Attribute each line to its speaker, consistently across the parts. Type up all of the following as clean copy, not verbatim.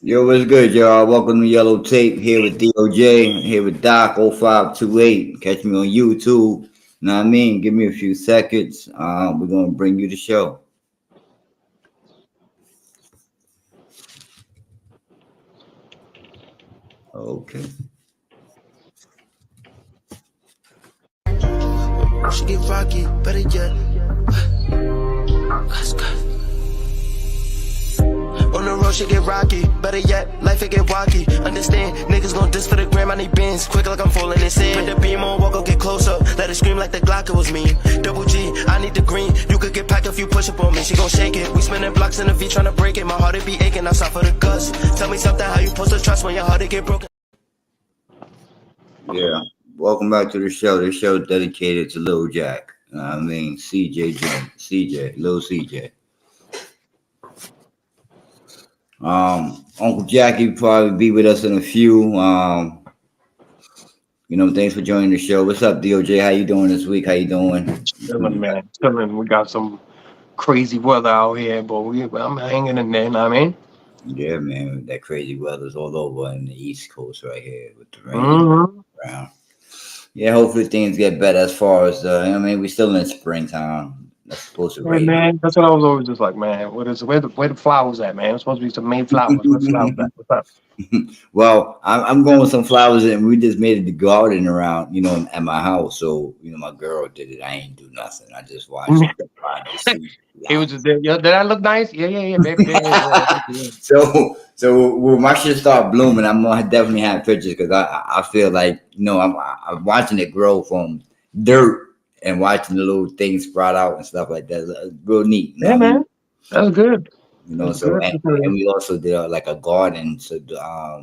Speaker 1: Yo, what's good, y'all? Welcome to Yellow Tape here with DOJ, here with Doc 0528. Catch me on YouTube. Know what I mean? Give me a few seconds. We're gonna bring you the show. Okay.
Speaker 2: She get rocky, better yet. On the road, she get rocky, better yet. Life it get wacky. Understand, niggas gon' diss for the gram, I need bins. Quick like I'm falling in sand. Put the beam on, walk up, get closer. Let it scream like the Glock, it was me. Double G, I need the green. You could get packed if you push up on me. She gon' shake it. We spinning blocks in the V, tryna break it. My heart it be aching, outside for the guts. Tell me something, how you supposed to trust when your heart it get broken.
Speaker 1: Yeah. Welcome back to the show. This show is dedicated to Lil Jack. Know what I mean? CJ, Lil CJ. Uncle Jackie will probably be with us in a few. Thanks for joining the show. What's up, DOJ? How you doing this week? How you doing?
Speaker 3: Chilling, man. Chilling. We got some crazy weather out here, but I'm hanging in there, you know what I mean?
Speaker 1: Yeah, man. That crazy weather's all over in the East Coast right here with the rain
Speaker 3: Mm-hmm.
Speaker 1: around. Yeah, hopefully things get better as far as we still in springtime. That's supposed to
Speaker 3: Hey,
Speaker 1: rain.
Speaker 3: man, that's what I was always just like, man. Where the flowers at, man? It's supposed to be some May flowers. Where the flowers at? What's up?
Speaker 1: Well, I'm going with some flowers, and we just made the garden around, at my house. So, my girl did it. I ain't do nothing. I just watched it. Tried to see.
Speaker 3: He was just there. Yeah, did I look nice? Yeah, baby. Yeah.
Speaker 1: So when my shit start blooming, I'm gonna definitely have pictures because I feel like I'm watching it grow from dirt and watching the little things sprout out and stuff like that. It's real neat.
Speaker 3: Yeah, man. That's good. That's
Speaker 1: So
Speaker 3: good.
Speaker 1: and we also did like a garden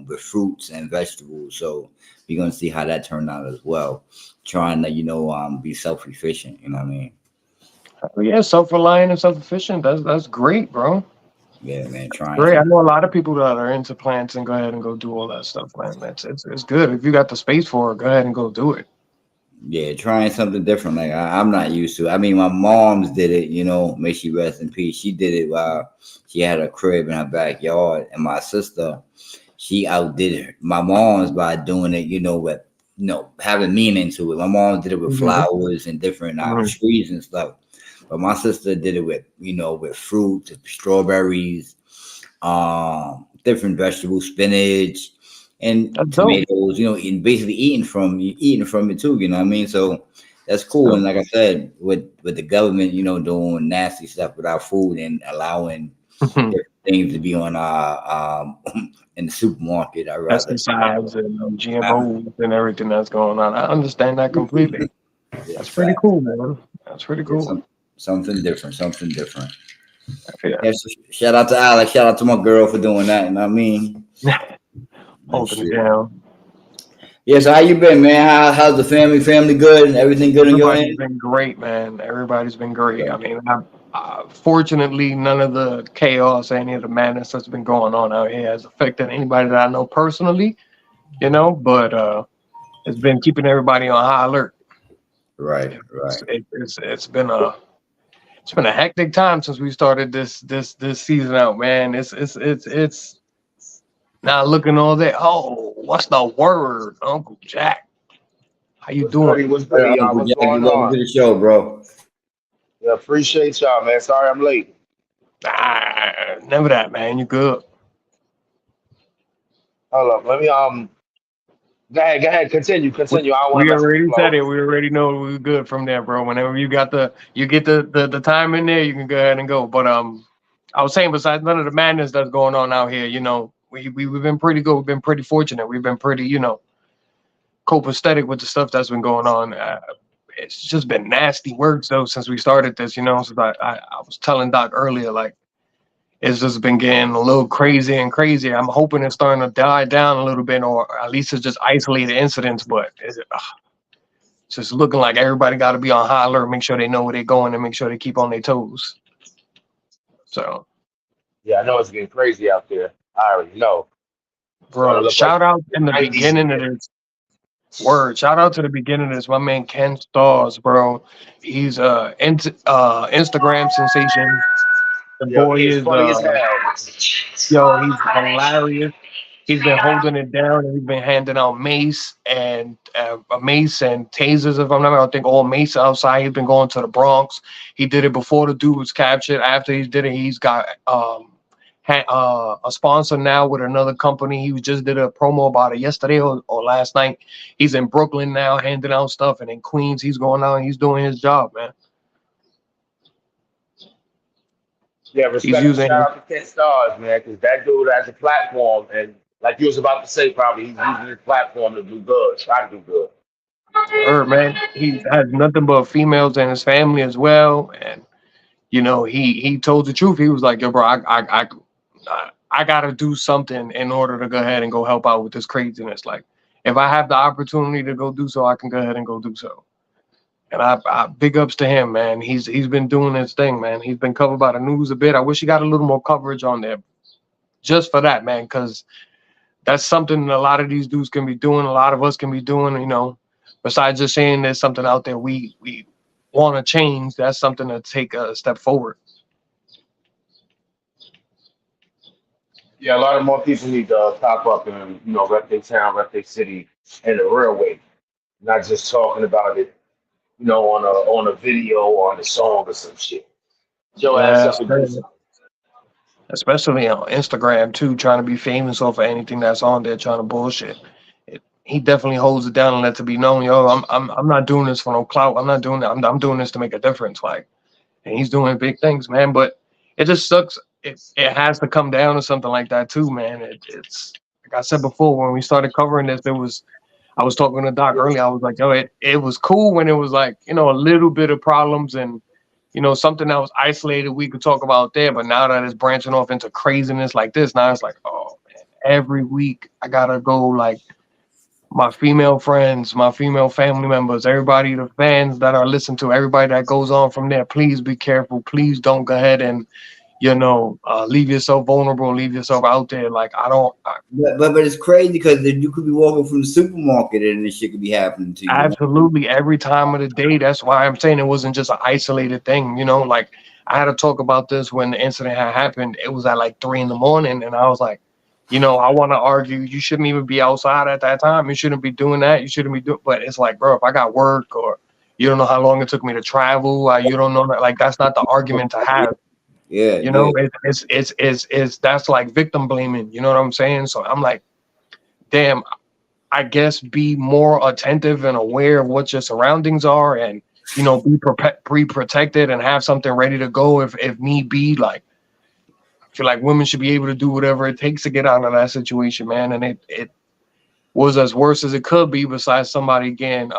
Speaker 1: with fruits and vegetables. So we're gonna see how that turned out as well. Trying to be self-efficient. You know what I mean?
Speaker 3: Yeah, self-reliant and self-efficient. That's great, bro.
Speaker 1: Yeah, man. Trying
Speaker 3: Great. I
Speaker 1: something.
Speaker 3: know a lot of people that are into plants and go ahead and go do all that stuff, man. It's good. If you got the space for it, go ahead and go do it.
Speaker 1: Yeah, trying something different. Like I'm not used to. I mean, my mom's did it. May she rest in peace. She did it while she had a crib in her backyard, and my sister, she outdid her. My mom's by doing it. With having meaning to it. My mom did it with
Speaker 3: Mhm.
Speaker 1: flowers and different
Speaker 3: Mhm.
Speaker 1: trees and stuff. But my sister did it with fruits, strawberries, different vegetables, spinach, and
Speaker 3: That's dope.
Speaker 1: tomatoes. And basically eating from it too. You know what I mean? So that's cool. And
Speaker 3: So,
Speaker 1: like I said, with the government, doing nasty stuff with our food and allowing different things to be on our in the supermarket, I rather have
Speaker 3: pesticides and GMOs and everything that's going on. I understand that completely.
Speaker 1: yeah,
Speaker 3: That's pretty
Speaker 1: fact.
Speaker 3: cool, man. That's pretty
Speaker 1: Yeah,
Speaker 3: cool.
Speaker 1: something different, something different.
Speaker 3: Yeah.
Speaker 1: Yeah, so shout out to Alex, shout out to my girl for doing that. You know what I mean? And
Speaker 3: Holding it
Speaker 1: shit.
Speaker 3: down.
Speaker 1: Yeah, so how you been, man? How's the family? Family good? And everything good on your
Speaker 3: Everybody's
Speaker 1: end?
Speaker 3: been great, man. Everybody's been great.
Speaker 1: Okay.
Speaker 3: I mean, fortunately, none of the chaos, any of the madness that's been going on out here has affected anybody that I know personally, but it's been keeping everybody on high alert.
Speaker 1: Right, right.
Speaker 3: It's been a hectic time since we started this season out, man. It's now looking all day. Oh, what's the word, Uncle Jack? How you
Speaker 4: What's
Speaker 3: doing?
Speaker 4: goody? What's
Speaker 1: Yeah,
Speaker 4: goody, y'all?
Speaker 1: Uncle
Speaker 4: What's
Speaker 1: Jackie,
Speaker 4: going
Speaker 1: welcome
Speaker 4: on?
Speaker 1: to the show, bro.
Speaker 4: Yeah, appreciate y'all, man. Sorry I'm late.
Speaker 3: Never that, man. You good?
Speaker 4: Hold up. Let me go ahead,
Speaker 3: We,
Speaker 4: continue. I don't want to
Speaker 3: we
Speaker 4: mess with the
Speaker 3: already said
Speaker 4: flow.
Speaker 3: it. We already know we are good from there, bro. Whenever you get the time in there, you can go ahead and go. But I was saying, besides none of the madness that's going on out here, we've been pretty good. We've been pretty fortunate. We've been pretty, copacetic with the stuff that's been going on. It's just been nasty words though since we started this. So I was telling Doc earlier, like it's just been getting a little crazy and crazy. I'm hoping it's starting to die down a little bit, or at least it's just isolated incidents. But it's just looking like everybody got to be on high alert, make sure they know where they're going, and make sure they keep on their toes. So,
Speaker 4: Yeah, I know it's getting crazy out there. I already know. Starting
Speaker 3: bro,
Speaker 4: to look like
Speaker 3: shout out
Speaker 4: the
Speaker 3: in the
Speaker 4: 90s
Speaker 3: beginning of
Speaker 4: again.
Speaker 3: this word. Shout out to the beginning of this. My man Ken Stars, bro. He's Instagram sensation. The
Speaker 4: Yo,
Speaker 3: boy
Speaker 4: he is
Speaker 3: is
Speaker 4: funny as hell.
Speaker 3: yo, he's hilarious. He's been holding it down, and he's been handing out mace and tasers. If I'm not, I think all mace outside. He's been going to the Bronx. He did it before the dude was captured. After he did it, he's got a sponsor now with another company. He just did a promo about it yesterday or last night. He's in Brooklyn now, handing out stuff, and in Queens, he's going out and he's doing his job, man.
Speaker 4: Yeah,
Speaker 3: He's
Speaker 4: respect and
Speaker 3: using.
Speaker 4: shout out to 10 Stars, man, because that dude has a platform, and like you was about to say, probably he's using his platform to do good, try to do good.
Speaker 3: Her man, he has nothing but females in his family as well, and you know he told the truth. He was like, "Yo, bro, I gotta do something in order to go ahead and go help out with this craziness. Like, if I have the opportunity to go do so, I can go ahead and go do so." And I big ups to him, man. He's been doing his thing, man. He's been covered by the news a bit. I wish he got a little more coverage on there, just for that, man, because that's something a lot of these dudes can be doing. A lot of us can be doing, you know. Besides just saying there's something out there we want to change, that's something to take a step forward.
Speaker 4: Yeah, a lot of more people need to pop up and, rep their town, rep their city in a real way, not just talking about it, on a video or on a song or some shit. Your ass
Speaker 3: Yeah,
Speaker 4: up and do something.
Speaker 3: especially on Instagram too, trying to be famous off of anything that's on there, trying to bullshit. He definitely holds it down and lets it be known, yo, I'm not doing this for no clout. I'm not doing that. I'm doing this to make a difference. Like, and he's doing big things, man. But it just sucks. It has to come down to something like that too, man. It's like I said before when we started covering this. I was talking to Doc earlier. I was like, yo, it was cool when it was like, you know, a little bit of problems and, you know, something that was isolated we could talk about there. But now that it's branching off into craziness like this, now it's like, oh man, every week I gotta go, like, my female friends, my female family members, everybody, the fans that are listening to, everybody that goes on from there, please be careful. Please don't go ahead and, you know, leave yourself vulnerable, leave yourself out there. Like,
Speaker 1: But it's crazy because you could be walking from the supermarket and this shit could be happening to you.
Speaker 3: absolutely every time of the day. That's why I'm saying it wasn't just an isolated thing, you know, like I had to talk about this when the incident had happened. It was at like 3 a.m. and I was like, you know, I want to argue you shouldn't even be outside at that time. You shouldn't be doing that. You shouldn't be doing, but it's like, bro, if I got work or you don't know how long it took me to travel, you don't know that, like, that's not the argument to have.
Speaker 1: Yeah,
Speaker 3: You know, it's that's like victim blaming. You know what I'm saying? So I'm like, damn, I guess be more attentive and aware of what your surroundings are, and you know, be protected and have something ready to go if need be. Like, I feel like women should be able to do whatever it takes to get out of that situation, man. And it was as worse as it could be, besides somebody getting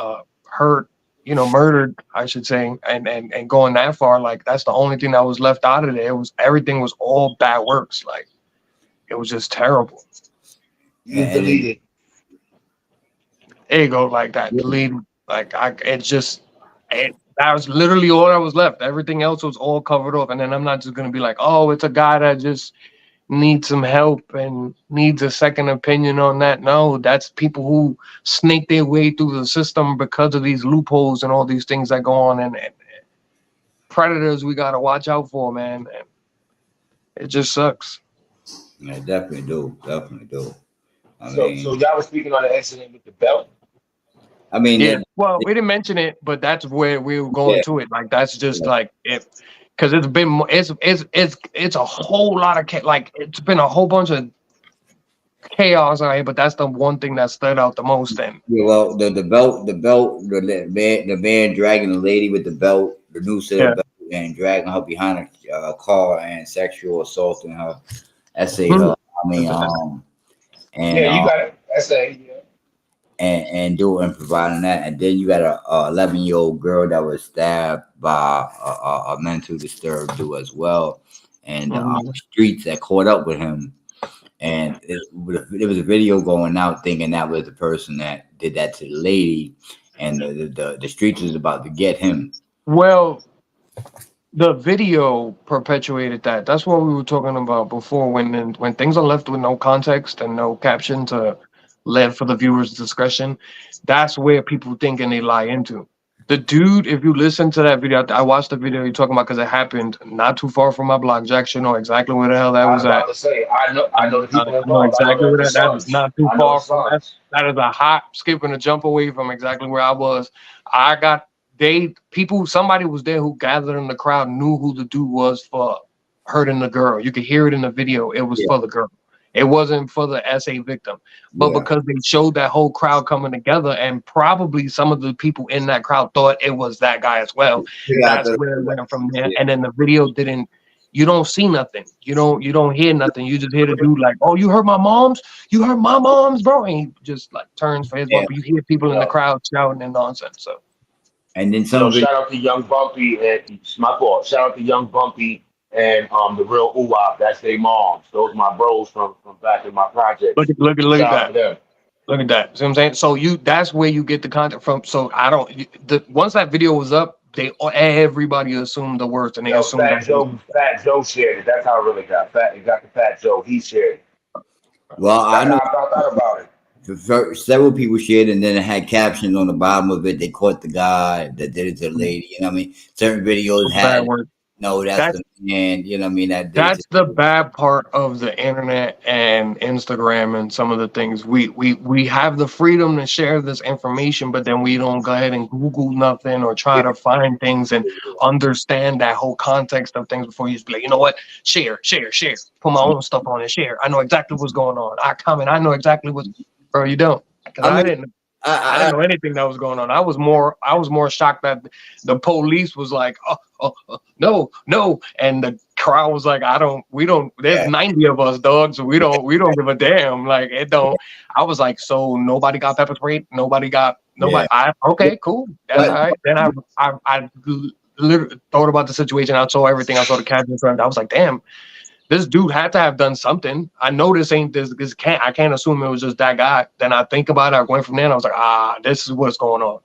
Speaker 3: hurt, you know, murdered, I should say, and going that far. Like, that's the only thing that was left out of there. It was everything was all bad works. Like, it was just terrible.
Speaker 4: You deleted.
Speaker 3: There you go, like that. Delete. Like, that was literally all that was left. Everything else was all covered up. And then I'm not just gonna be like, oh, it's a guy that just needs some help and needs a second opinion on that. No, that's people who snake their way through the system because of these loopholes and all these things that go on. And predators we gotta watch out for, man. And it just sucks.
Speaker 1: Yeah, definitely do.
Speaker 4: So y'all was speaking on the incident with the belt.
Speaker 1: I mean,
Speaker 3: yeah. Well, we didn't mention it, but that's where we were going to it. Like, that's just like it, because it's a whole lot of like, it's been a whole bunch of chaos out here, but that's the one thing that stood out the most. And
Speaker 1: yeah, well, the man dragging the lady with the belt, the noose to the belt, and dragging her behind a car and sexual assaulting her. That's a, I mean, and
Speaker 4: yeah, you got it. That's a.
Speaker 1: And providing that, and then you got a 11-year-old girl that was stabbed by a mental disturbed dude as well, and the streets that caught up with him, and there was a video going out thinking that was the person that did that to the lady, and the streets was about to get him.
Speaker 3: Well, the video perpetuated that. That's what we were talking about before. When things are left with no context and no caption to left for the viewer's discretion, that's where people think and they lie into. The dude, if you listen to that video, I watched the video you're talking about because it happened not too far from my block. Jack should know exactly where the hell that
Speaker 4: I
Speaker 3: was
Speaker 4: was about
Speaker 3: at.
Speaker 4: to say, I know the people
Speaker 3: I know
Speaker 4: involved. I know
Speaker 3: exactly where
Speaker 4: the
Speaker 3: that is
Speaker 4: sons.
Speaker 3: not too
Speaker 4: I know the
Speaker 3: far from that.
Speaker 4: sons.
Speaker 3: That is a hop, skip, and a jump away from exactly where I was. I got somebody was there who gathered in the crowd, knew who the dude was for hurting the girl. You could hear it in the video. It was
Speaker 1: Yeah.
Speaker 3: for the girl. It wasn't for the SA victim. But
Speaker 1: Yeah.
Speaker 3: because they showed that whole crowd coming together, and probably some of the people in that crowd thought it was that guy as well. That's where it went from there.
Speaker 1: Yeah.
Speaker 3: And then the video didn't. You don't see nothing. You don't hear nothing. You just hear the dude like, "Oh, you heard my mom's? You heard my mom's, bro?" And he just like turns for his
Speaker 1: Yeah.
Speaker 3: mom. But you hear people in the crowd shouting and nonsense. So
Speaker 1: And then
Speaker 4: You
Speaker 1: some
Speaker 4: know,
Speaker 1: of it,
Speaker 4: shout out to Young Bumpy and it's my fault. Shout out to Young Bumpy and the real Uwap. That's their moms. Those my bros from back in my project.
Speaker 3: look at
Speaker 4: Shout out
Speaker 3: that.
Speaker 4: to them.
Speaker 3: Look at that. See what I'm saying? So that's where you get the content from. So once that video was up, everybody assumed the worst, and they
Speaker 4: Yo,
Speaker 3: assumed
Speaker 4: Fat Joe shared it. That's how it really got. It got to Fat Joe. He shared it.
Speaker 1: well, I
Speaker 4: That's
Speaker 1: know
Speaker 4: how I found out about it.
Speaker 1: several people shared, and then it had captions on the bottom of it. They caught the guy that did it to the lady. You know what I mean? Certain videos
Speaker 3: bad
Speaker 1: had
Speaker 3: word.
Speaker 1: no, that's the man. You know what I mean? That did it
Speaker 3: That's the bad part of the internet and Instagram and some of the things. We have the freedom to share this information, but then we don't go ahead and Google nothing or try to find things and understand that whole context of things before you just be like, you know what? Share. Put my own stuff on and share. I know exactly what's going on. I comment. I know exactly what. Bro, you don't. Because I didn't know anything that was going on. I was more shocked that the police was like, no, and the crowd was like, there's 90 of us, dog, so we don't give a damn. Like it don't. I was like, so nobody got pepper sprayed, nobody. Okay, cool. That's all right. Then I literally thought about the situation. I saw everything. I saw the caption. I was like, damn. This dude had to have done something. I know this ain't this. I can't assume it was just that guy. Then I think about it. I went from there and I was like, this is what's going on.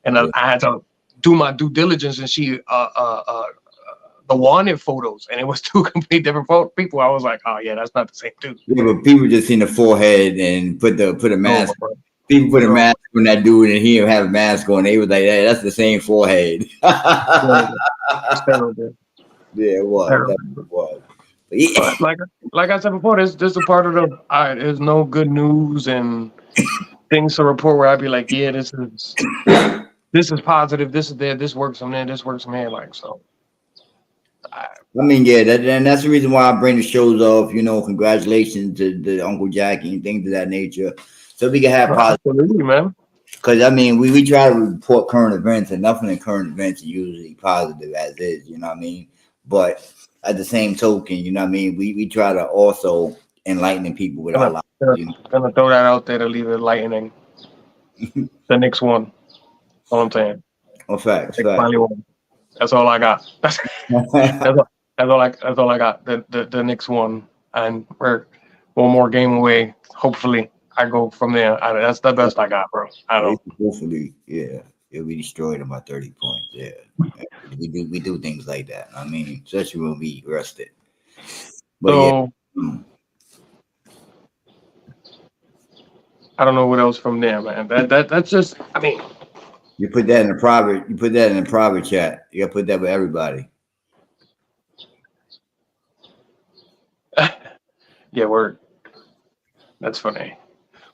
Speaker 3: And I had to do my due diligence and see the wanted photos, and it was two completely different people. I was like, oh yeah, that's not the same dude.
Speaker 1: Yeah, but people just seen the forehead and put a mask. People put a mask on that dude, and he didn't have a mask on. They was like, hey, that's the same forehead.
Speaker 3: It's terrible.
Speaker 1: Yeah, it was. It was.
Speaker 3: But like I said before, this is a part of the. There's no good news and things to report where I'd be like, yeah, this is positive. This is there. This works from there. This works from here. Like so.
Speaker 1: I mean, yeah, and that's the reason why I bring the shows off. You know, congratulations to Uncle Jacky and things of that nature, so we can have positive.
Speaker 3: Absolutely, man.
Speaker 1: Because I mean, we try to report current events, and nothing in current events is usually positive as is. You know what I mean? But at the same token, you know what I mean, we try to also enlighten people with our lives.
Speaker 3: Gonna throw that out there to leave it enlightening. The next one. All I'm saying.
Speaker 1: Oh, facts.
Speaker 3: That's all I got. That's all I got. The next one, and we're one more game away. Hopefully, I go from there. That's the best I got, bro. I don't.
Speaker 1: Hopefully, yeah. We destroyed them by 30 points. Yeah, we do things like that. I mean, especially when we rested. But
Speaker 3: so,
Speaker 1: yeah.
Speaker 3: I don't know what else from there, man. That's just. I mean.
Speaker 1: You put that in a private. You put that in a private chat. You gotta put that with everybody.
Speaker 3: Yeah, word. That's funny.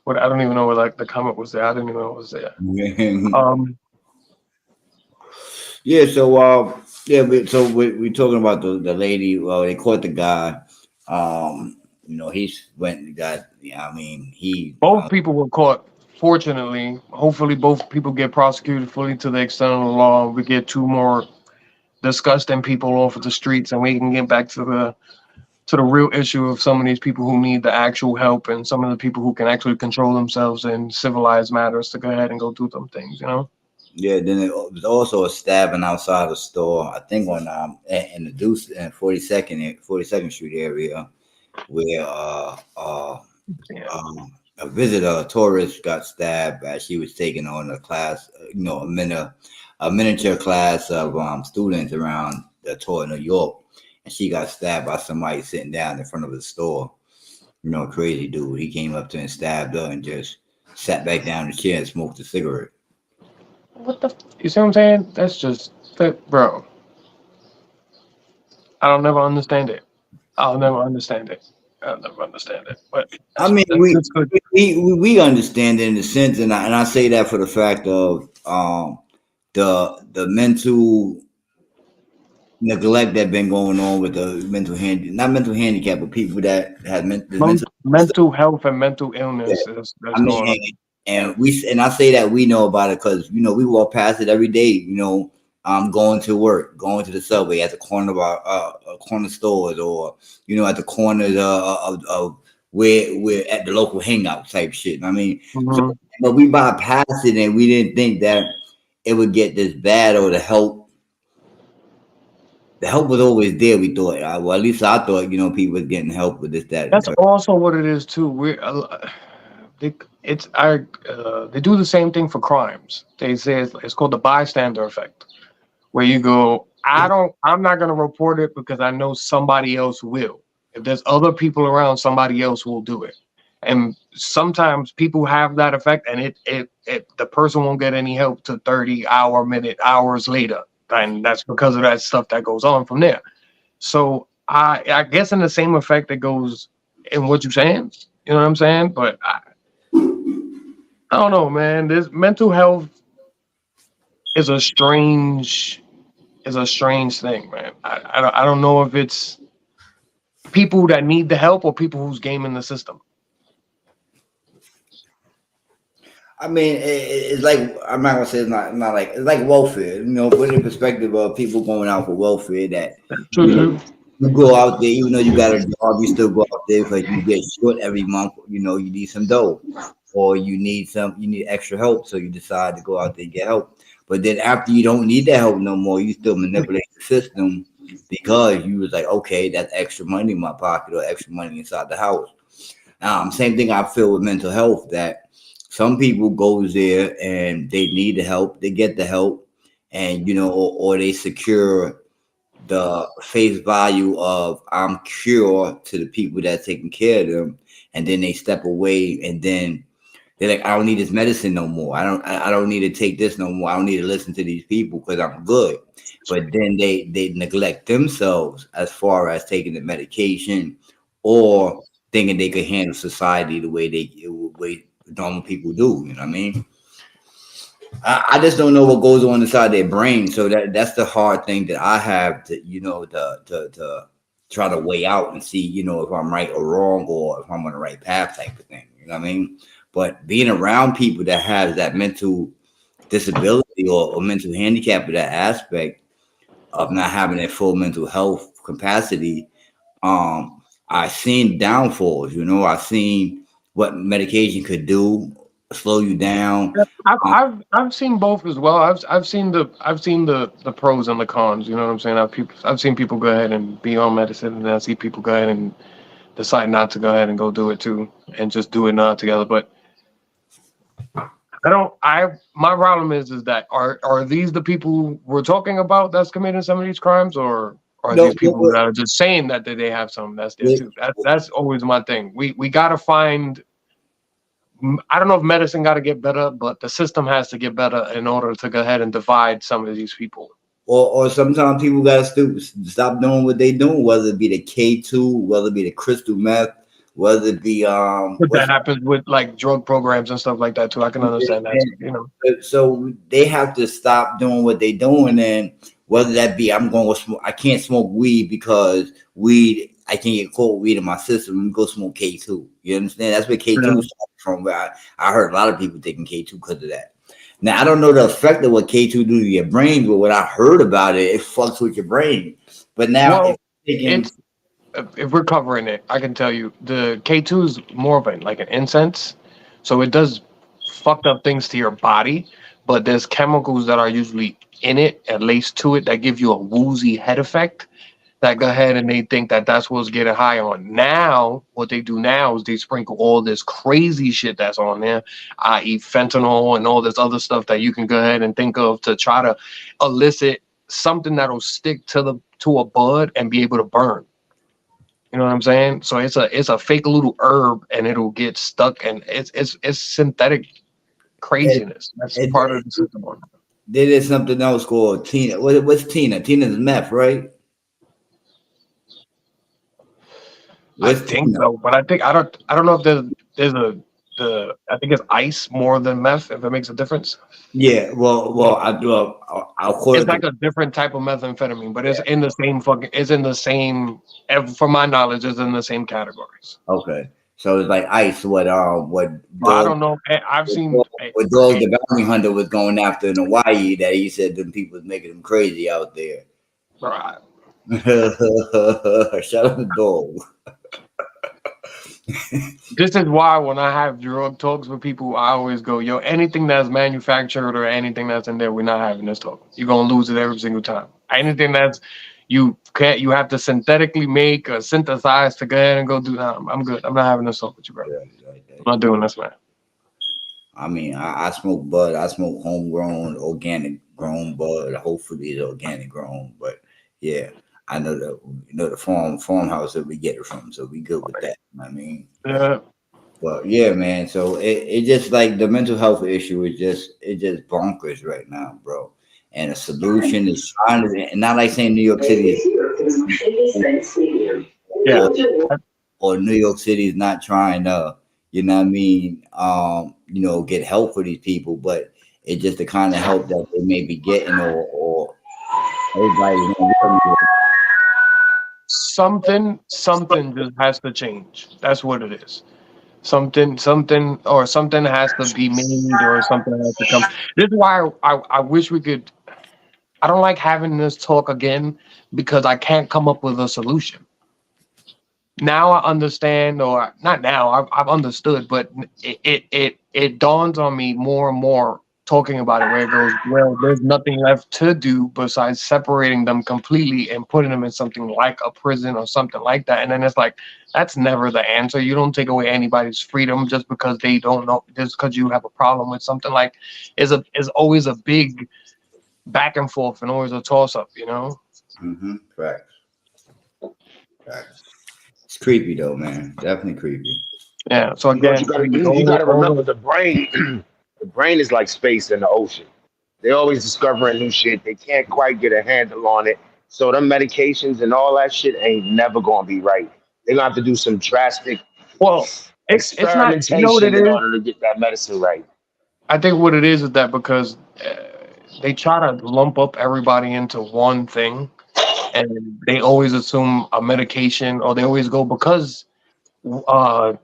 Speaker 3: What I don't even know what like the comment was there. I didn't even know it was there.
Speaker 1: Yeah. So we're talking about the lady. Well, they caught the guy. You know, he went and got. I mean,
Speaker 3: both people were caught. Fortunately, hopefully both people get prosecuted fully to the extent of the law. We get two more disgusting people off of the streets, and we can get back to the real issue of some of these people who need the actual help, and some of the people who can actually control themselves in civilized matters to go ahead and go do them things, you know?
Speaker 1: Yeah. Then it was also a stabbing outside the store. I think on in the Deuce and 42nd Street area, where a visitor, a tourist, got stabbed as she was taking on a class, a miniature class of students around the tour in New York, and she got stabbed by somebody sitting down in front of the store. You know, crazy dude. He came up to her and stabbed her and just sat back down in the chair and smoked a cigarette.
Speaker 3: What the? You see what I'm saying? That's just, bro. I don't never understand it. I'll never understand it. I'll never understand it. But
Speaker 1: I mean,
Speaker 3: that's good.
Speaker 1: we understand it in the sense, and I say that for the fact of the mental neglect that been going on with the not mental handicap, but people that have the mental.
Speaker 3: Mental health and mental
Speaker 1: Yeah.
Speaker 3: illness
Speaker 1: I
Speaker 3: that's
Speaker 1: mean,
Speaker 3: going on.
Speaker 1: and I say that we know about it because we walk past it every day. Going to work, going to the subway at the corner of our corner stores, or at the corners of where we're at the local hangout type shit. I mean, so,
Speaker 3: Mhm.
Speaker 1: but we bypassed it and we didn't think that it would get this bad, or the help. The help was always there. We thought, well, at least I thought, people was getting help with this, that, and the
Speaker 3: That's
Speaker 1: third.
Speaker 3: also what it is too. They, it's I they do the same thing for crimes. They say it's called the bystander effect, where you go, I'm not gonna report it because I know somebody else will. If there's other people around, somebody else will do it. And sometimes people have that effect, and it the person won't get any help to hours later, and that's because of that stuff that goes on from there. So I guess in the same effect that goes in what you're saying, you know what I'm saying? But I don't know, man. This mental health is a strange thing, man. I don't know if it's people that need the help or people who's gaming the system.
Speaker 1: I mean, it's like, I'm not gonna say it's not like, it's like welfare. Put it in perspective of people going out for welfare. That
Speaker 3: True, true.
Speaker 1: you go out there, even though you got a job, you still go out there because you get short every month. You need some dough, or you need extra help, so you decide to go out there and get help. But then after you don't need that help no more, you still manipulate the system because you was like, okay, that's extra money in my pocket or extra money inside the house. Same thing I feel with mental health, that some people goes there and they need the help, they get the help, and or they secure the face value of I'm cure to the people that's taking care of them, and then they step away, and then they're like, I don't need this medicine no more. I don't need to take this no more. I don't need to listen to these people because I'm good. But then they neglect themselves as far as taking the medication, or thinking they could handle society the way normal people do. You know what I mean? I just don't know what goes on inside their brain. So that's the hard thing that I have to to try to weigh out and see if I'm right or wrong, or if I'm on the right path type of thing. You know what I mean? But being around people that have that mental disability, or mental handicap, or that aspect of not having that full mental health capacity, I seen downfalls. I seen what medication could do, slow you down.
Speaker 3: Yeah, I've,
Speaker 1: Um,
Speaker 3: I've I've seen both as well. I've seen the pros and the cons. You know what I'm saying? I've seen people go ahead and be on medicine, and I see people go ahead and decide not to go ahead and go do it too, and just do it not together. But I don't. My problem is that are these the people we're talking about that's committing some of these crimes, or are
Speaker 1: no,
Speaker 3: these people that are just saying that they have some that's there too? That's always my thing. We gotta find. I don't know if medicine got to get better, but the system has to get better in order to go ahead and divide some of these people.
Speaker 1: or sometimes people gotta stop doing what they doing, whether it be the K2, whether it be the crystal meth, whether it be
Speaker 3: But that happens with like drug programs and stuff like that too. I can understand that too, you know.
Speaker 1: so they have to stop doing what they doing, and whether that be I'm going to smoke, I can't smoke weed because weed, I can't get cold weed in my system. Let me go smoke K2. You understand? That's where K2
Speaker 3: Yeah.
Speaker 1: started from. Where I heard a lot of people taking K2 because of that. Now I don't know the effect of what K2 do to your brain, but what I heard about it, it fucks with your brain. But now if
Speaker 3: Well,
Speaker 1: you're taking,
Speaker 3: it's if we're covering it, I can tell you the K2 is more of like an incense, so it does fucked up things to your body. But there's chemicals that are usually in it, at least to it, that give you a woozy head effect. That go ahead and they think that that's what's getting high on. Now, what they do now is they sprinkle all this crazy shit that's on there, i.e., fentanyl and all this other stuff that you can go ahead and think of to try to elicit something that'll stick to a bud and be able to burn. You know what I'm saying? So it's a fake little herb and it'll get stuck, and it's synthetic
Speaker 1: it,
Speaker 3: craziness. That's
Speaker 1: it,
Speaker 3: part of the system.
Speaker 1: They did something else called Tina. What's Tina? Tina's meth, right?
Speaker 3: I
Speaker 1: What's
Speaker 3: think
Speaker 1: Tina?
Speaker 3: so, but I don't know if there's I think it's ice more than meth, if it makes a difference.
Speaker 1: Yeah, well, I'll call
Speaker 3: It's
Speaker 1: it
Speaker 3: like
Speaker 1: the.
Speaker 3: a different type of methamphetamine, but it's
Speaker 1: Yeah.
Speaker 3: in the same it's in the same, from my knowledge, it's in the same categories.
Speaker 1: Okay, so it's like ice. What
Speaker 3: But I
Speaker 1: dog?
Speaker 3: don't know. I've seen
Speaker 1: What dog the bounty hunter was going after in Hawaii? That he said them people was making them crazy out there.
Speaker 3: right.
Speaker 1: Shout out the dog.
Speaker 3: This is why when I have drug talks with people, I always go, yo, anything that's manufactured or anything that's in there, we're not having this talk. You're gonna lose it every single time. Anything that's you have to synthetically make or synthesize to go ahead and go do that. I'm good. I'm not having this talk with you, bro. I'm not doing this, man.
Speaker 1: I mean, I smoke bud. I smoke homegrown, organic grown bud. Hopefully, it's organic grown. But yeah, I know the farmhouse that we get it from, so we good with that. I mean,
Speaker 3: Yeah.
Speaker 1: but yeah, man. So it just like the mental health issue is just bonkers right now, bro. And a solution is trying to, and not like saying New York City
Speaker 3: Yeah.
Speaker 1: or New York City is not trying to, you know what I mean, get help for these people, but it's just the kind of help that they may be getting or everybody's gonna get.
Speaker 3: Something just has to change. That's what it is. Something or something has to be made or something has to come. This is why I wish we could. I don't like having this talk again because I can't come up with a solution. Now I understand, or not now, I've understood, but it dawns on me more and more talking about it, where it goes, well, there's nothing left to do besides separating them completely and putting them in something like a prison or something like that. And then it's like, that's never the answer. You don't take away anybody's freedom just because they don't know, just because you have a problem with something. Like, is always a big back and forth and always a toss up, you know?
Speaker 1: Mm-hmm. Facts. Facts. It's creepy though, man. Definitely creepy.
Speaker 3: Yeah. So
Speaker 4: You know what you
Speaker 3: again,
Speaker 4: gotta
Speaker 3: we
Speaker 4: do? You gotta
Speaker 3: go
Speaker 4: remember the brain. The brain is like space in the ocean. They're always discovering new shit. They can't quite get a handle on it. So them medications and all that shit ain't never gonna be right. They're gonna have to do some drastic
Speaker 3: well, it's not, you know what it
Speaker 4: experimentation in
Speaker 3: is?
Speaker 4: order to get that medicine right.
Speaker 3: I think what it is that because they try to lump up everybody into one thing, and they always assume a medication, or they always go because uh,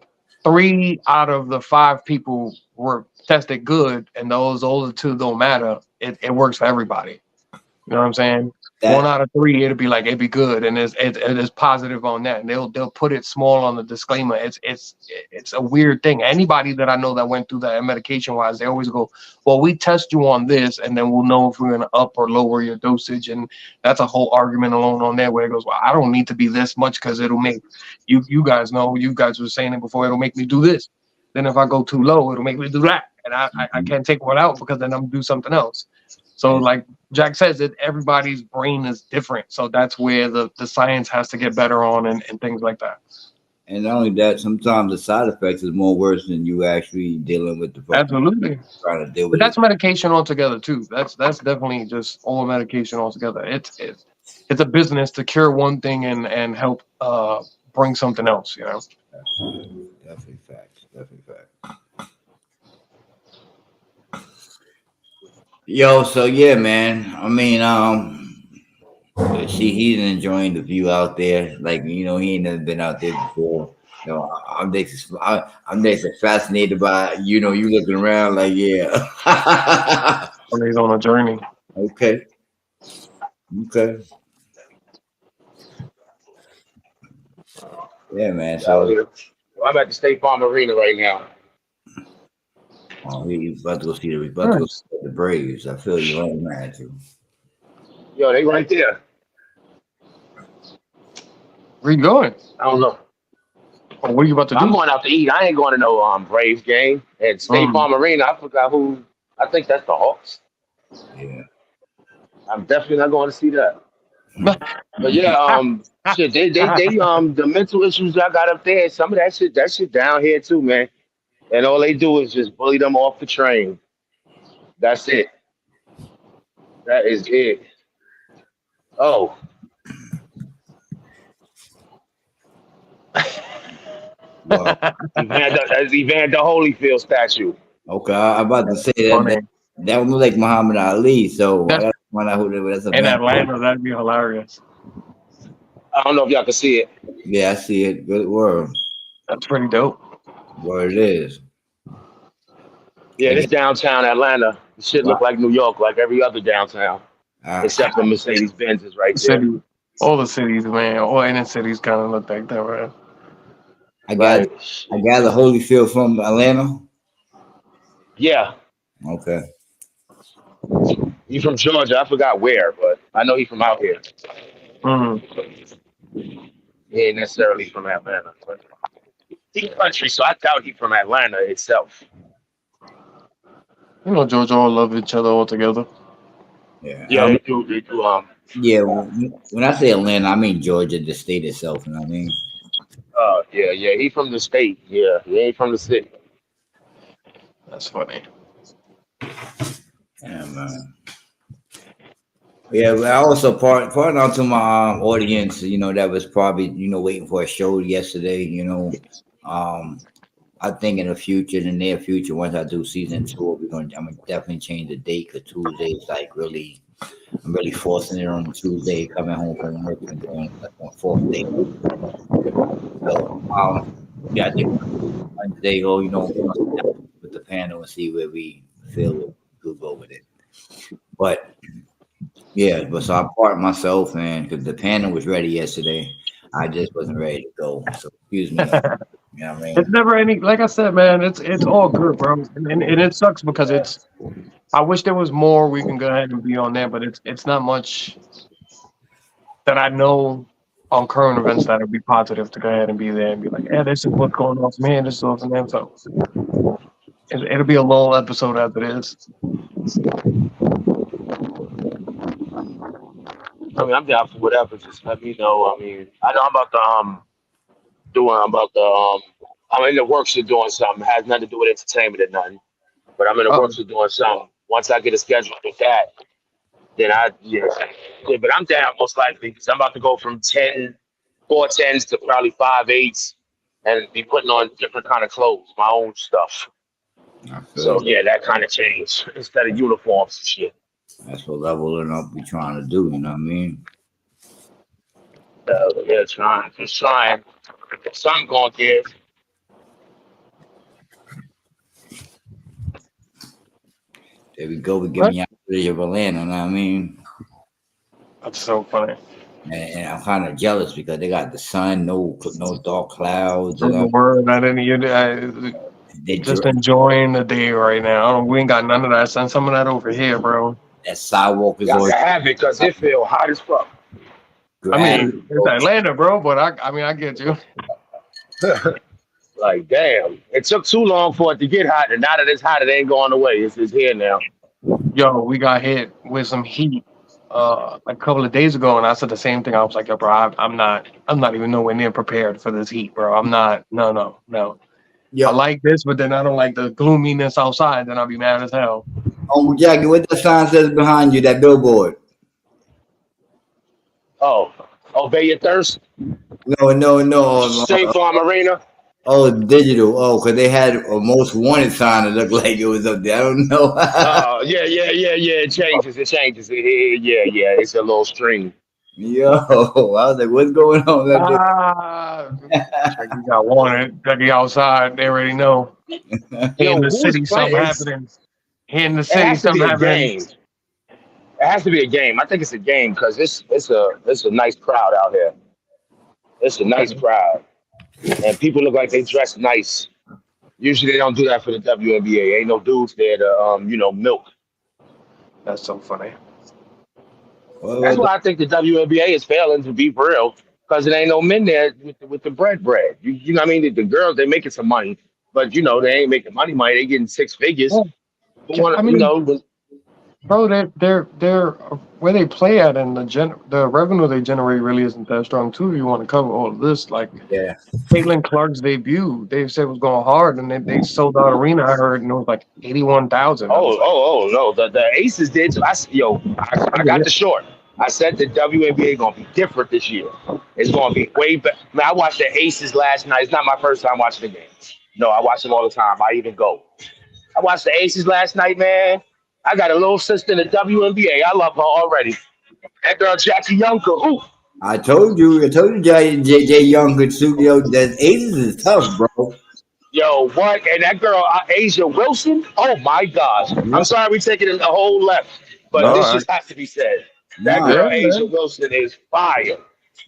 Speaker 3: 3 out of the 5 people were tested good, and those other 2 don't matter. It works for everybody. You know what I'm saying? One
Speaker 1: That
Speaker 3: out of 3, it'd be good, and it's positive on that. And they'll put it small on the disclaimer. It's a weird thing. Anybody that I know that went through that medication wise, they always go, "Well, we test you on this, and then we'll know if we're gonna up or lower your dosage." And that's a whole argument alone on there, where it goes, "Well, I don't need to be this much because it'll make you guys know. You guys were saying it before. It'll make me do this. Then if I go too low, it'll make me do that, and I
Speaker 1: mhm.
Speaker 3: can't take one out because then I'm gonna do something else." So
Speaker 1: and,
Speaker 3: like Jack says, that everybody's brain is different. So that's where the science has to get better on, and things like that.
Speaker 1: and not only that, sometimes the side effects is more worse than you actually dealing with the fucking
Speaker 3: Absolutely.
Speaker 1: trying to deal
Speaker 3: But
Speaker 1: with it.
Speaker 3: that's medication altogether too. That's definitely just all medication altogether. It's a business to cure one thing and help bring something else, you know.
Speaker 1: Definitely facts. Definitely facts. Yo, so yeah, man. I mean, he's enjoying the view out there. Like he ain't never been out there before. I'm just fascinated by you looking around like yeah.
Speaker 3: When he's on a journey.
Speaker 1: Okay, okay, yeah, man.
Speaker 4: Out
Speaker 1: So
Speaker 4: here. Well, I'm at the State Farm Arena right now.
Speaker 1: he's about to go see
Speaker 3: Nice.
Speaker 1: the Braves. I feel you right now too.
Speaker 4: Yo, they right there.
Speaker 3: Where you going?
Speaker 4: I don't know.
Speaker 3: Or what are you about to
Speaker 4: I'm
Speaker 3: do?
Speaker 4: going out to eat. I ain't going to no Braves game at State
Speaker 3: Mm.
Speaker 4: Farm Arena. I forgot who. I think that's the Hawks.
Speaker 1: Yeah.
Speaker 4: I'm definitely not going to see that. But yeah, shit, they the mental issues I got up there, some of that shit down here too, man. And all they do is just bully them off the train. That's it. That is it. Oh,
Speaker 1: Well,
Speaker 4: That's Evander Holyfield statue.
Speaker 1: okay, I'm about to
Speaker 3: That's
Speaker 1: say that
Speaker 3: funny.
Speaker 1: that one look like Muhammad Ali, so I
Speaker 3: That's
Speaker 1: gotta find out who that's a
Speaker 3: in
Speaker 1: man.
Speaker 3: Atlanta. That'd be hilarious.
Speaker 4: I don't know if y'all can see it.
Speaker 1: Yeah, I see it. Good word.
Speaker 3: That's pretty dope.
Speaker 1: Word it is.
Speaker 4: Yeah,
Speaker 1: Again,
Speaker 4: this downtown Atlanta. This shit look like New York, like every other downtown,
Speaker 1: I,
Speaker 4: except for Mercedes Benz is right
Speaker 3: The
Speaker 4: there.
Speaker 3: city, all the cities, man, all inner cities kind of look like that, right?
Speaker 1: I got
Speaker 4: Right.
Speaker 1: I gather Holyfield from Atlanta.
Speaker 4: Yeah,
Speaker 1: Okay.
Speaker 4: he's from Georgia. I forgot where, but I know he's from out here.
Speaker 3: Mm.
Speaker 4: He ain't necessarily from Atlanta. But he's country, so I doubt he's from Atlanta itself.
Speaker 3: You know, Georgia all love each other all together.
Speaker 1: Yeah.
Speaker 4: Yeah, they do. They do.
Speaker 1: Yeah. When I say Atlanta, I mean Georgia, the state itself. You know what I mean?
Speaker 4: Yeah, yeah. He from the state. Yeah, he ain't from the city.
Speaker 3: That's funny.
Speaker 1: Yeah, man. Yeah, but I also part out to my audience. You know, that was probably waiting for a show yesterday. I think in the near future, once I do season 2, I'm gonna definitely change the date because Tuesday is like I'm really forcing it on Tuesday, coming home from work and going like on 4th day. So yeah, I think Wednesday go, with the panel and see where we feel we'll go with it. But yeah, but so I part myself, man, because the panel was ready yesterday. I just wasn't ready to go. So excuse me. You know what I mean?
Speaker 3: It's never any, like I said, man. It's all good, bro, and it sucks because it's. I wish there was more we can go ahead and be on there, but it's not much that I know on current events that would be positive to go ahead and be there and be like, yeah, this is what's going on from here, this is what's from there. So it'll be a long episode as it is.
Speaker 4: I mean, I'm down for whatever. Just let me know. I mean, I know I'm about to I'm in the works of doing something. It has nothing to do with entertainment or nothing. But I'm in the
Speaker 3: Oh,
Speaker 4: works of doing something. Once I get a schedule with that, then yeah. But I'm down most likely because I'm about to go from 4 10s to probably 5 8s and be putting on different kind of clothes, my own stuff.
Speaker 1: I feel
Speaker 4: So
Speaker 1: you.
Speaker 4: yeah, that kind of change instead of uniforms and shit.
Speaker 1: That's what leveling up we trying to do. You know what I mean?
Speaker 4: Yeah, just trying. Something gonna give.
Speaker 1: There we go. We
Speaker 3: what?
Speaker 1: giving you footage of Atlanta. You know what I mean?
Speaker 3: That's so funny.
Speaker 1: And I'm kind of jealous because they got the sun, no dark clouds.
Speaker 3: From the word, I didn't even.
Speaker 1: They
Speaker 3: Just enjoying the day right now. We ain't got none of that. Send some of that over here, bro.
Speaker 1: that sidewalk is
Speaker 4: Y'all
Speaker 1: all
Speaker 4: can have it because it feel hot as fuck.
Speaker 3: I
Speaker 1: grass.
Speaker 3: mean, it's Atlanta, bro, but I mean, I get you.
Speaker 4: Like, damn, it took too long for it to get hot, and now that it's hot, it ain't going away. It's here now.
Speaker 3: Yo, we got hit with some heat a couple of days ago, and I said the same thing. I was like, yo, bro, I'm not even nowhere near prepared for this heat, bro. I'm not. No.
Speaker 1: Yeah.
Speaker 3: I like this, but then I don't like the gloominess outside. Then I'll be mad as hell.
Speaker 1: Jackie, what the sign says behind you? That billboard.
Speaker 4: Oh, obey your thirst.
Speaker 1: No.
Speaker 4: State Farm Arena.
Speaker 1: Oh, digital. Oh, because they had a most wanted sign that looked like it was up there. I don't know.
Speaker 4: Oh, yeah. It changes. Yeah. It's a little string.
Speaker 1: Yo, I was like, what's going on up
Speaker 3: Jackie got wanted. Jackie outside. They already know. Here
Speaker 4: Yo,
Speaker 3: in the
Speaker 4: who's
Speaker 3: city,
Speaker 4: playing?
Speaker 3: something happening. Here in the
Speaker 4: It
Speaker 3: city,
Speaker 4: has to be
Speaker 3: something
Speaker 4: a
Speaker 3: happening.
Speaker 4: game. It has to be a game. I think it's a game because it's a nice crowd out here. It's a nice crowd, and people look like they dress nice. Usually they don't do that for the WNBA. Ain't no dudes there to milk.
Speaker 3: That's so funny.
Speaker 4: That's why I think the WNBA is failing, to be real, because it ain't no men there with the bread. You know what I mean? The girls, they making some money, but they ain't making money. They getting 6 figures.
Speaker 3: Well, I mean, Bro, they're where they play at, and the revenue they generate really isn't that strong too. If you want to cover all of this, like
Speaker 1: Yeah.
Speaker 3: Caitlin Clark's debut, they said was going hard, and they sold out arena. I heard, and it was like 81,000. I was like,
Speaker 4: No, the Aces did. So I got the short. I said the WNBA gonna be different this year. It's gonna be way better. Man, I watched the Aces last night. It's not my first time watching the game. No, I watch them all the time. I even go. I watched the Aces last night, man. I got a little sister in the WNBA. I love her already. That girl Jacky Young could hoop.
Speaker 1: I told you, J Young could shoot. Yo, that Aces is tough, bro.
Speaker 4: Yo, what? And that girl, Asia Wilson? Oh, my gosh. I'm sorry we taking it a whole left, but
Speaker 1: No,
Speaker 4: this just has to be said. That
Speaker 1: Nah.
Speaker 4: girl,
Speaker 3: Yeah,
Speaker 4: Asia Wilson, is fire.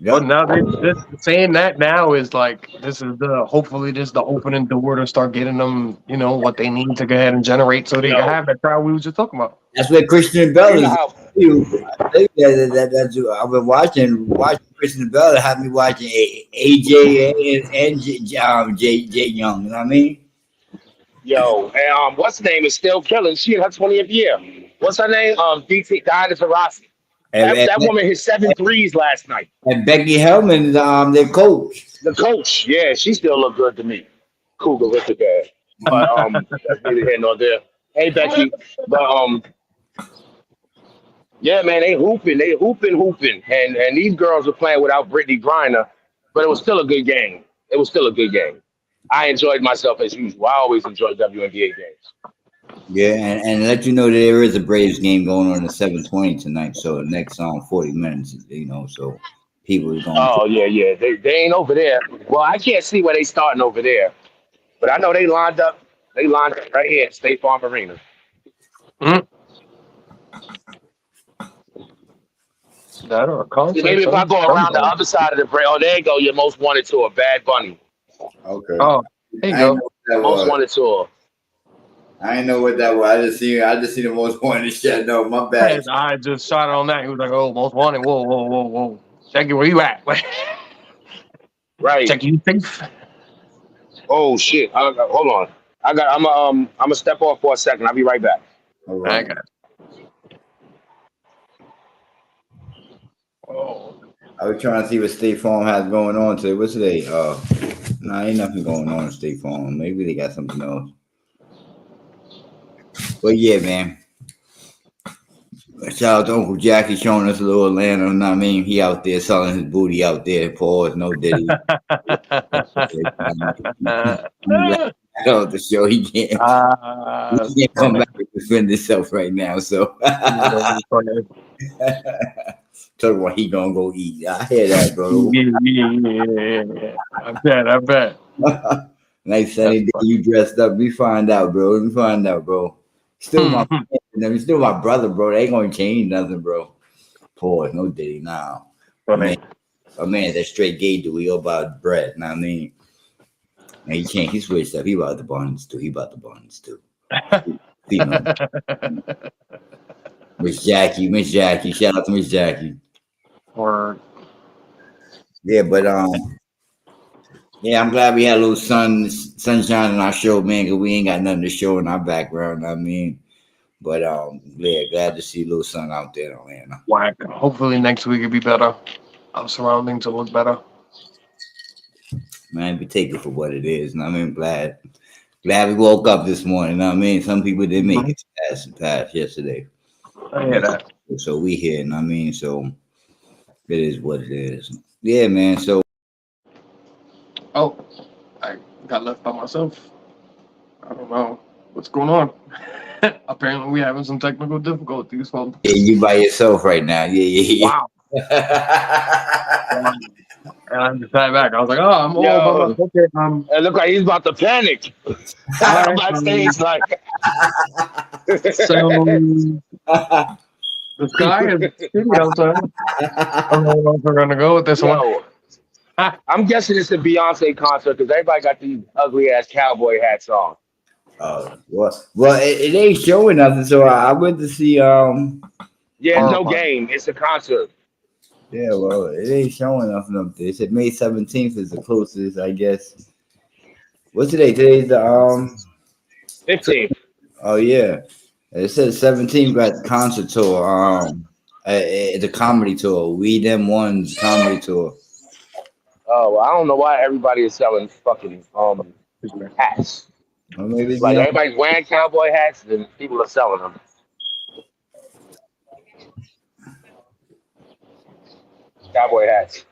Speaker 3: but now they just saying that now is like this is the hopefully this is the opening door to start getting them, you know, what they need to go ahead and generate so they
Speaker 4: Yo.
Speaker 3: can have that crowd we were just talking about.
Speaker 1: That's where Christian Bell
Speaker 4: You know
Speaker 1: is.
Speaker 4: how,
Speaker 1: That's I've been watching Christian Bell. Had me watching AJ and J Young. You know what I mean?
Speaker 4: yo, and what's her name is still killing. She in her 20th year. What's her name? DT Diana Taurasi. That woman hit 7 threes last night.
Speaker 1: And Becky Hellman, their coach.
Speaker 4: The coach, yeah, she still look good to me. Cougar with the guy. But that's neither here nor there. Hey Becky. But yeah, man, they hooping. And these girls were playing without Brittany Griner, but it was still a good game. I enjoyed myself as usual. I always enjoy WNBA games.
Speaker 1: Yeah, and let you know that there is a Braves game going on at 7:20 tonight. So the next 40 minutes, you know, so people are going.
Speaker 4: Oh yeah. They ain't over there. Well, I can't see where they starting over there, but I know they lined up. They lined up right here at State Farm Arena.
Speaker 3: Mm. That or a concert.
Speaker 4: Maybe if I go around the other side of the break. Oh, there you go. Your most wanted tour, Bad Bunny.
Speaker 1: Okay.
Speaker 3: Oh, there you go.
Speaker 4: Most wanted tour.
Speaker 1: I didn't know what that was. I just see the most wanted shit. No, my bad.
Speaker 3: I just shot on that. He was like, "Oh, most wanted." Whoa. Jacky, where you at?
Speaker 4: Right.
Speaker 3: Jacky, you safe?
Speaker 4: Oh shit. Hold on. I'm gonna step off for a second. I'll be right back.
Speaker 1: All
Speaker 3: I
Speaker 1: right.
Speaker 3: got it. Oh,
Speaker 1: I was trying to see what State Farm has going on today. What's today? Ain't nothing going on in State Farm. Maybe they got something else. But yeah, man. Shout out to Uncle Jacky showing us a little Atlanta. You know what I mean? He out there selling his booty out there. Pause, no diddy. The show he can't come back and defend himself right now. So talk about he gonna go eat. I hear that, bro.
Speaker 3: Yeah. I bet.
Speaker 1: Nice sunny day, you dressed up. We find out, bro. Still my brother, bro. They ain't gonna change nothing, bro. Pause, no diddy now. A man, that straight gay dude. He all about bread. Know what I mean? And he can't. He switched up. He about the buns too. You know. Miss Jacky. Shout out to Miss Jacky.
Speaker 3: Word.
Speaker 1: Yeah, but yeah, I'm glad we had a little sunshine in our show, man, because we ain't got nothing to show in our background. I mean, but yeah, glad to see a little sun out there in Atlanta.
Speaker 3: Whack. Hopefully next week it'll be better. Our surroundings will look better.
Speaker 1: Man, we take it for what it is. And I mean, glad we woke up this morning. I mean, some people didn't make it past yesterday.
Speaker 3: I hear that.
Speaker 1: So we here, and I mean, so it is what it is. Yeah, man. So.
Speaker 3: Oh, I got left by myself. I don't know what's going on. Apparently, we're having some technical difficulties. So.
Speaker 1: Yeah, you by yourself right now. Yeah.
Speaker 3: Wow. And I just sat back. I was like, "Oh, I'm all by myself." Okay,
Speaker 4: It looked like he's about to panic. I'm about to say he's like.
Speaker 3: So the sky is shitty outside. I don't know if we're gonna go with this one.
Speaker 4: I'm guessing it's a Beyonce concert because everybody got these ugly ass cowboy hats on.
Speaker 1: Well, it ain't showing nothing. So I went to see.
Speaker 4: Yeah, it's no game. It's a concert.
Speaker 1: Yeah, well, it ain't showing nothing up there. It said May 17th is the closest, I guess. What's today? Today's the
Speaker 4: 15th.
Speaker 1: Oh yeah. It says 17 got the concert tour. The comedy tour. We Them Ones comedy tour.
Speaker 4: Oh, well, I don't know why everybody is selling fucking hats.
Speaker 1: Or maybe
Speaker 4: Like
Speaker 1: Beyonce.
Speaker 4: everybody's wearing cowboy hats, and people are selling them. Cowboy hats.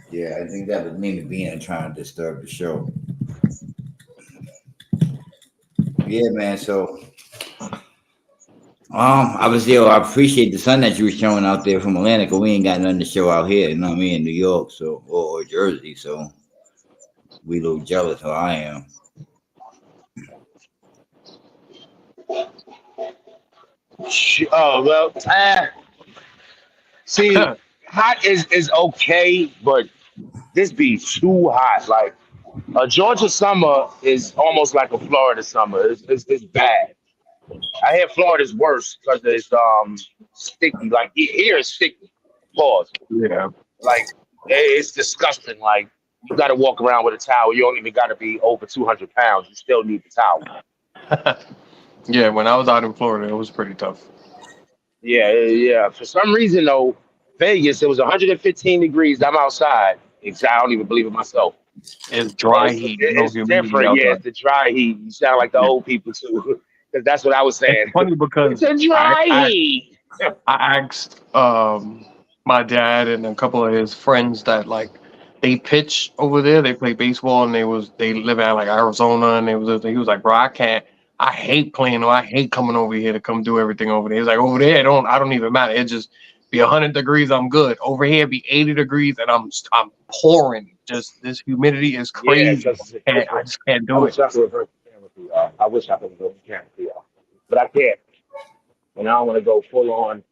Speaker 1: Yeah, I think that was maybe being trying to disturb the show. Yeah, man. So, I appreciate the sun that you were showing out there from Atlanta, 'cause we ain't got nothing to show out here. You know what I mean? In New York, so or Jersey, so we a little jealous. How I am.
Speaker 4: Oh well, see, hot is okay, but this be too hot. Like a Georgia summer is almost like a Florida summer. It's bad. I hear Florida's worse because it's sticky. Like here it's sticky. Pause.
Speaker 3: Yeah.
Speaker 4: Like it's disgusting. Like you got to walk around with a towel. You don't even got to be over 200 pounds. You still need the towel.
Speaker 3: Yeah, when I was out in Florida, it was pretty tough.
Speaker 4: Yeah. For some reason though, Vegas it was 115 degrees. I'm outside. I don't even believe it myself.
Speaker 3: It's dry
Speaker 4: It's,
Speaker 3: heat, no
Speaker 4: it's
Speaker 3: humidity
Speaker 4: different. Yeah,
Speaker 3: outside.
Speaker 4: it's the dry heat. You sound like the
Speaker 3: Yeah.
Speaker 4: old people too, because that's what I was
Speaker 3: It's
Speaker 4: saying.
Speaker 3: funny
Speaker 4: It's
Speaker 3: because
Speaker 4: a dry heat.
Speaker 3: I asked my dad and a couple of his friends that like they pitch over there, they play baseball, and they live in like Arizona, and he was like, bro, I hate playing, or I hate coming over here to come do everything over there. He's like, over there, I don't even matter. It just be 100 degrees, I'm good. Over here, be 80 degrees, and I'm pouring. Just this humidity is
Speaker 4: Yeah,
Speaker 3: crazy.
Speaker 4: because
Speaker 3: I just can't
Speaker 4: I
Speaker 3: do
Speaker 4: wish
Speaker 3: it.
Speaker 4: I could reverse the camera for y'all. I wish I could reverse the camera for y'all, but I can't. And I don't want to go full on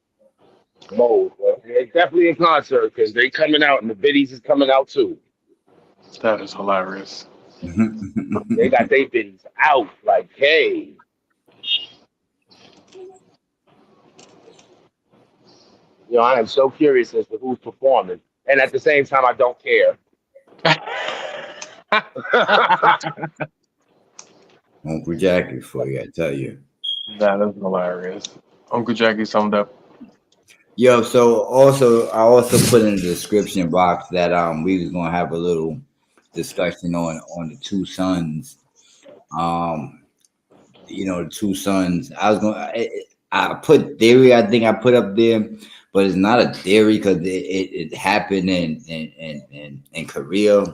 Speaker 4: mode. But it's definitely a concert because they coming out and the biddies is coming out too.
Speaker 3: That is hilarious.
Speaker 4: They got their biddies out. Like, hey, I am so curious as to who's performing, and at the same time, I don't care.
Speaker 1: Uncle Jackie for you, I tell you.
Speaker 3: That is hilarious. Uncle Jackie summed up.
Speaker 1: Yo, so I also put in the description box that we was gonna have a little discussion on the two sons. Um, the two sons. I put theory. I think I put up there, but it's not a theory because it happened in Korea.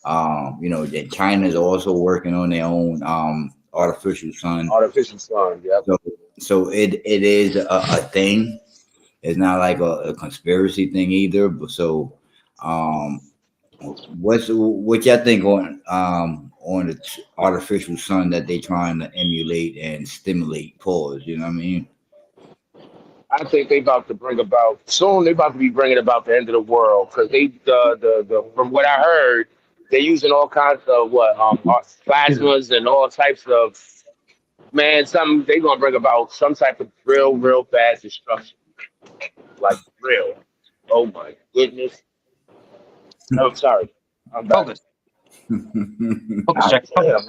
Speaker 1: That China's also working on their own artificial sun.
Speaker 4: Artificial sun, yep.
Speaker 1: So it is a thing. It's not like a conspiracy thing either. But so, what y'all think on the artificial sun that they trying to emulate and stimulate? Pause. You know what I mean?
Speaker 4: I think they about to bring about soon. They about to be bringing about the end of the world because they the from what I heard, they're using all kinds of plasmas and all types of Some they gonna bring about some type of real fast destruction, like real. Oh my goodness! I'm sorry. I'm back.
Speaker 3: Focus. Focus, Jack.
Speaker 4: Damn.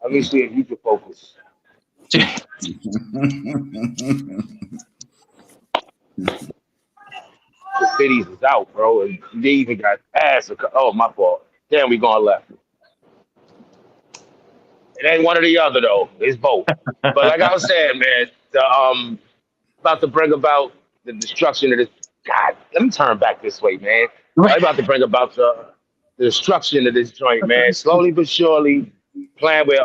Speaker 4: Let me see if you can focus. The biddies is out, bro, and they even got ass. Oh, my fault. Damn, we going left. It ain't one or the other though. It's both. But like I was saying, man, about to bring about the destruction of this. God, let me turn back this way, man. I'm about to bring about the destruction of this joint, man. Slowly but surely, playing with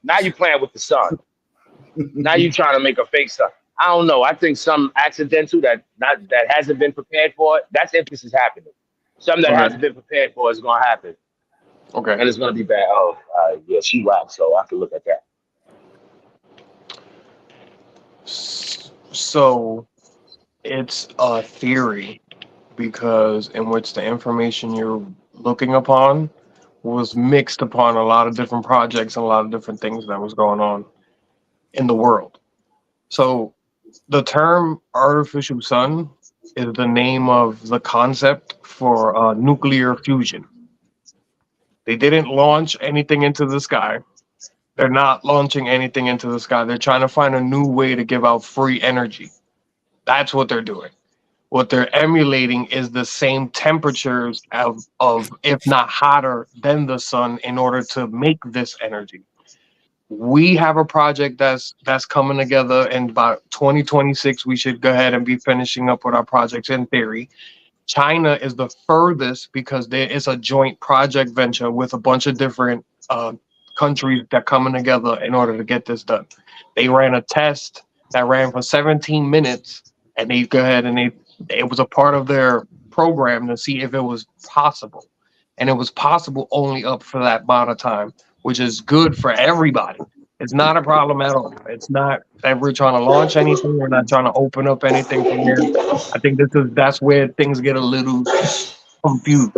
Speaker 4: now you playing with the sun. Now you trying to make a fake sun. I don't know. I think some accidental that hasn't been prepared for it. That's if this is happening. Something that hasn't been prepared for is gonna happen.
Speaker 3: Okay.
Speaker 4: And it's gonna be bad. Oh, yeah, she laughed, so I can look at that.
Speaker 3: So it's a theory because in which the information you're looking upon was mixed upon a lot of different projects and a lot of different things that was going on in the world. So the term artificial sun is the name of the concept for nuclear fusion. They didn't launch anything into the sky. They're not launching anything into the sky. They're trying to find a new way to give out free energy. That's what they're doing. What they're emulating is the same temperatures of if not hotter than the sun in order to make this energy. We have a project that's coming together in about 2026. We should go ahead and be finishing up with our projects in theory. China is the furthest because there is a joint project venture with a bunch of different countries that coming together in order to get this done. They ran a test that ran for 17 minutes, and they go ahead and it was a part of their program to see if it was possible, and it was possible only up for that amount of time, which is good for everybody. It's not a problem at all. It's not that we're trying to launch anything. We're not trying to open up anything from here. I think that's where things get a little confused.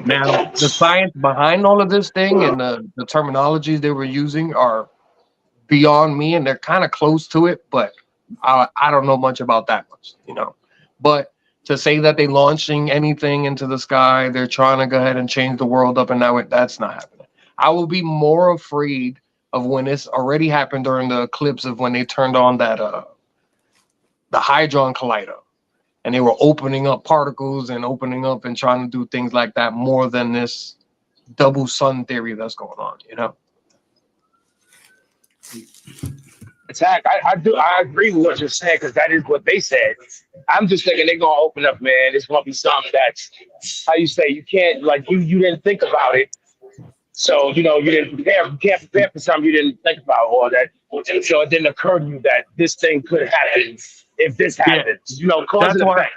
Speaker 3: Now, the science behind all of this thing and the terminologies they were using are beyond me, and they're kind of close to it, but I don't know much about that much, you know. But to say that they're launching anything into the sky, they're trying to go ahead and change the world up, and now that's not happening. I will be more afraid of when it's already happened during the eclipse of when they turned on that the Hadron Collider, and they were opening up particles and opening up and trying to do things like that more than this double sun theory that's going on, you know.
Speaker 4: Attack. I agree with what you're saying because that is what they said. I'm just thinking they're gonna open up, man. It's gonna be something that's how you say you can't like you didn't think about it. So you know you can't prepare for something you didn't think about, or that so it didn't occur to you that this thing could happen if this happens. You know, cause and effect.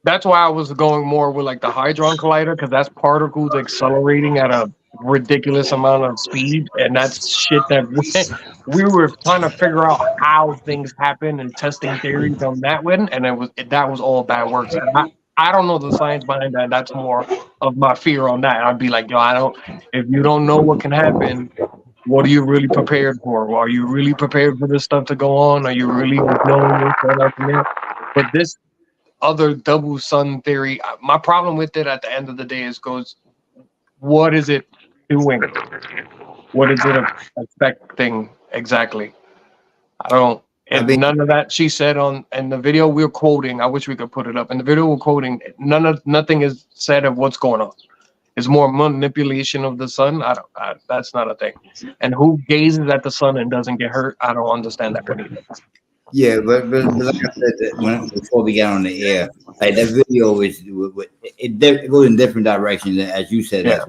Speaker 3: That's why I was going more with like the Hadron Collider, because that's particles accelerating at a ridiculous amount of speed, and that's shit that we were trying to figure out how things happen and testing theories on that one, and that was all bad work. So I don't know the science behind that. That's more of my fear on that. I'd be like, yo, if you don't know what can happen, what are you really prepared for? Are you really prepared for this stuff to go on? Are you really knowing what's going on from there? But this other double sun theory, my problem with it at the end of the day is what is it doing? What is it affecting exactly? I don't. And none of that she said in the video we're quoting. I wish we could put it up. In the video we're quoting, nothing is said of what's going on. It's more manipulation of the sun. That's not a thing. And who gazes at the sun and doesn't get hurt? I don't understand that one either.
Speaker 1: Yeah, but like I said, before we got on the air, like that video it goes in different directions, as you said. Yeah.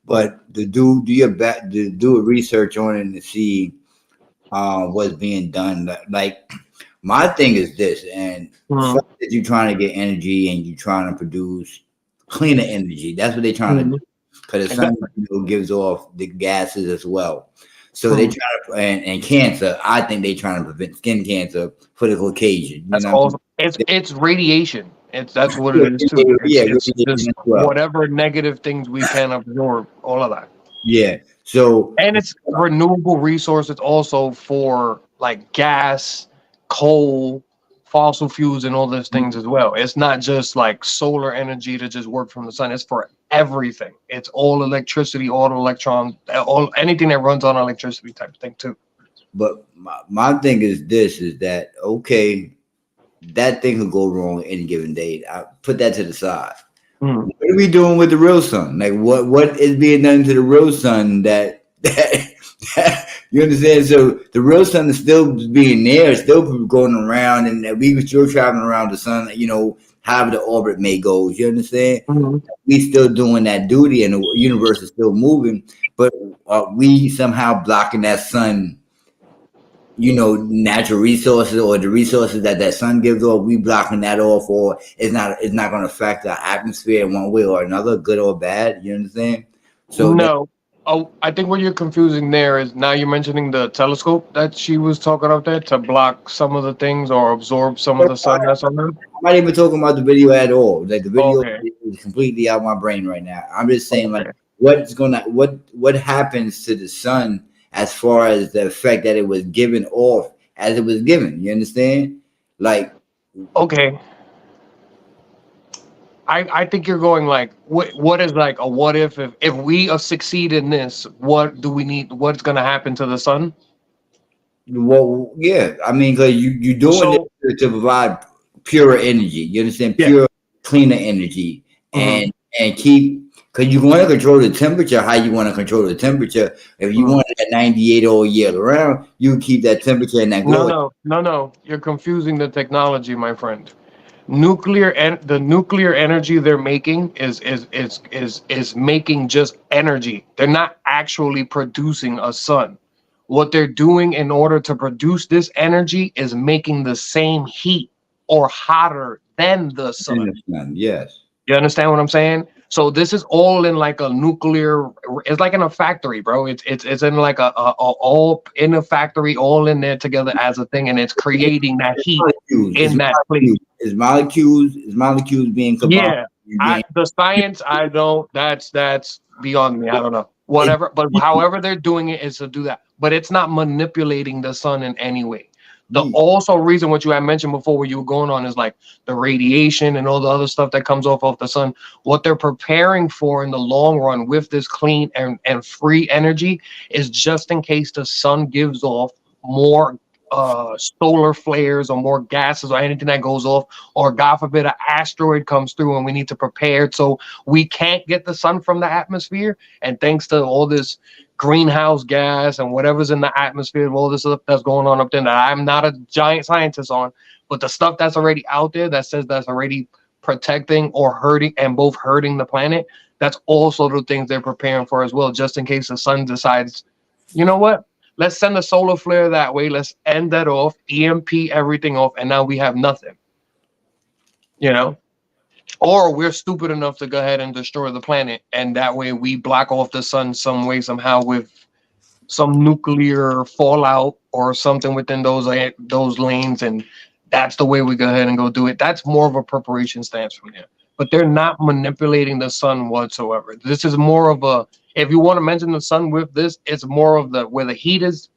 Speaker 1: But to do a research on it and to see what's being done. Like my thing is this, and that you're trying to get energy and you're trying to produce cleaner energy. That's what they're trying to do, because the sun gives off the gases as well. So they try to and cancer. I think they trying to prevent skin cancer for the Caucasian.
Speaker 3: That's awesome. It's radiation. That's what it is too. It's just whatever negative things we can absorb, all of that.
Speaker 1: Yeah. So
Speaker 3: and it's renewable resources also for like gas, coal, fossil fuels, and all those things as well. It's not just like solar energy to just work from the sun. It's for everything. It's all electricity, all electrons, anything that runs on electricity type of thing too.
Speaker 1: But my thing is this: is that okay? That thing could go wrong any given day. I put that to the side. What are we doing with the real sun? Like what is being done to the real sun that you understand? So the real sun is still being there, still going around, and we were still traveling around the sun, you know, however the orbit may go. You understand? We still doing that duty, and the universe is still moving, but we somehow blocking that sun, you know, natural resources or the resources that sun gives off. We blocking that off, or it's not going to affect our atmosphere in one way or another, good or bad. You understand? So
Speaker 3: no. I think what you're confusing there is now you're mentioning the telescope that she was talking about there to block some of the things or absorb some of the sun that's on them.
Speaker 1: I'm not even talking about the video at all. Like the video is completely out of my brain right now. I'm just saying like what happens to the sun as far as the effect that it was given off as it was given. You understand? Like
Speaker 3: okay. I think you're going like, what is like a what if we succeed in this, what do we need? What's gonna happen to the sun?
Speaker 1: Well, yeah, I mean, because you doing
Speaker 3: So
Speaker 1: it to provide pure energy. You understand,
Speaker 3: yeah.
Speaker 1: pure, cleaner energy,
Speaker 3: Mhm,
Speaker 1: and keep because you want to control the temperature. How you want to control the temperature? If you
Speaker 3: mhm.
Speaker 1: want it at 98 all year around, you keep that temperature and that
Speaker 3: No,
Speaker 1: glow.
Speaker 3: no, no, no. You're confusing the technology, my friend. Nuclear and the nuclear energy they're making is making just energy. They're not actually producing a sun. What they're doing in order to produce this energy is making the same heat or hotter than the sun.
Speaker 1: Yes.
Speaker 3: You understand what I'm saying? So this is all in like a nuclear. It's like in a factory, bro. It's in like a all in a factory, all in there together as a thing, and it's creating that heat
Speaker 1: Molecules.
Speaker 3: in that place.
Speaker 1: It's molecules being combined.
Speaker 3: Yeah, the science I don't. That's beyond me. I don't know.
Speaker 1: It,
Speaker 3: Whatever, but however they're doing it is to do that. But it's not manipulating the sun in any way. The also reason what you had mentioned before, where you were going on, is like the radiation and all the other stuff that comes off of the sun. What they're preparing for in the long run with this clean and free energy is just in case the sun gives off more solar flares or more gases or anything that goes off, or God forbid an asteroid comes through and we need to prepare so we can't get the sun from the atmosphere. And thanks to all this greenhouse gas and whatever's in the atmosphere, all this stuff that's going on up there that I'm not a giant scientist on, but the stuff that's already out there that says that's already protecting or hurting and both hurting the planet, that's also the things they're preparing for as well, just in case the sun decides, you know what? Let's send a solar flare that way. Let's end that off, EMP everything off, and now we have nothing. You know? Or we're stupid enough to go ahead and destroy the planet, and that way we block off the sun some way, somehow, with some nuclear fallout or something within those lanes, and that's the way we go ahead and go do it. That's more of a preparation stance from there. But they're not manipulating the sun whatsoever. This is more of a, if you want to mention the sun with this, it's more of the where the heat is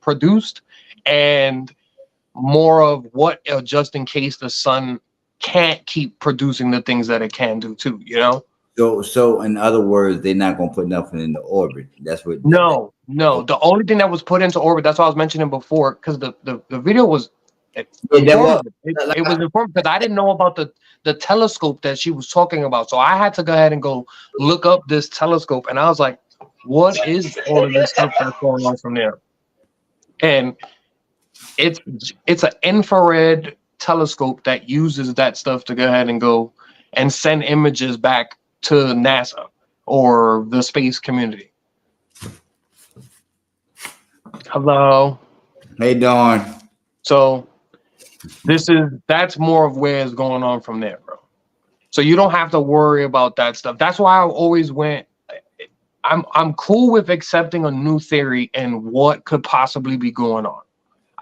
Speaker 3: produced, and more of what just in case the sun can't keep producing the things that it can do too, you know?
Speaker 1: So in other words, they're not gonna put nothing in the orbit. That's what.
Speaker 3: No. The only thing that was put into orbit, that's what I was mentioning before, because the video was informative. It was informative because I didn't know about the telescope that she was talking about. So I had to go ahead and go look up this telescope, and I was like, what is all of this stuff that's going on from there? And it's an infrared telescope that uses that stuff to go ahead and go and send images back to NASA or the space community. Hello.
Speaker 1: Hey, Dawn.
Speaker 3: So that's more of where it's going on from there, bro. So you don't have to worry about that stuff. That's why I always went. I'm cool with accepting a new theory and what could possibly be going on.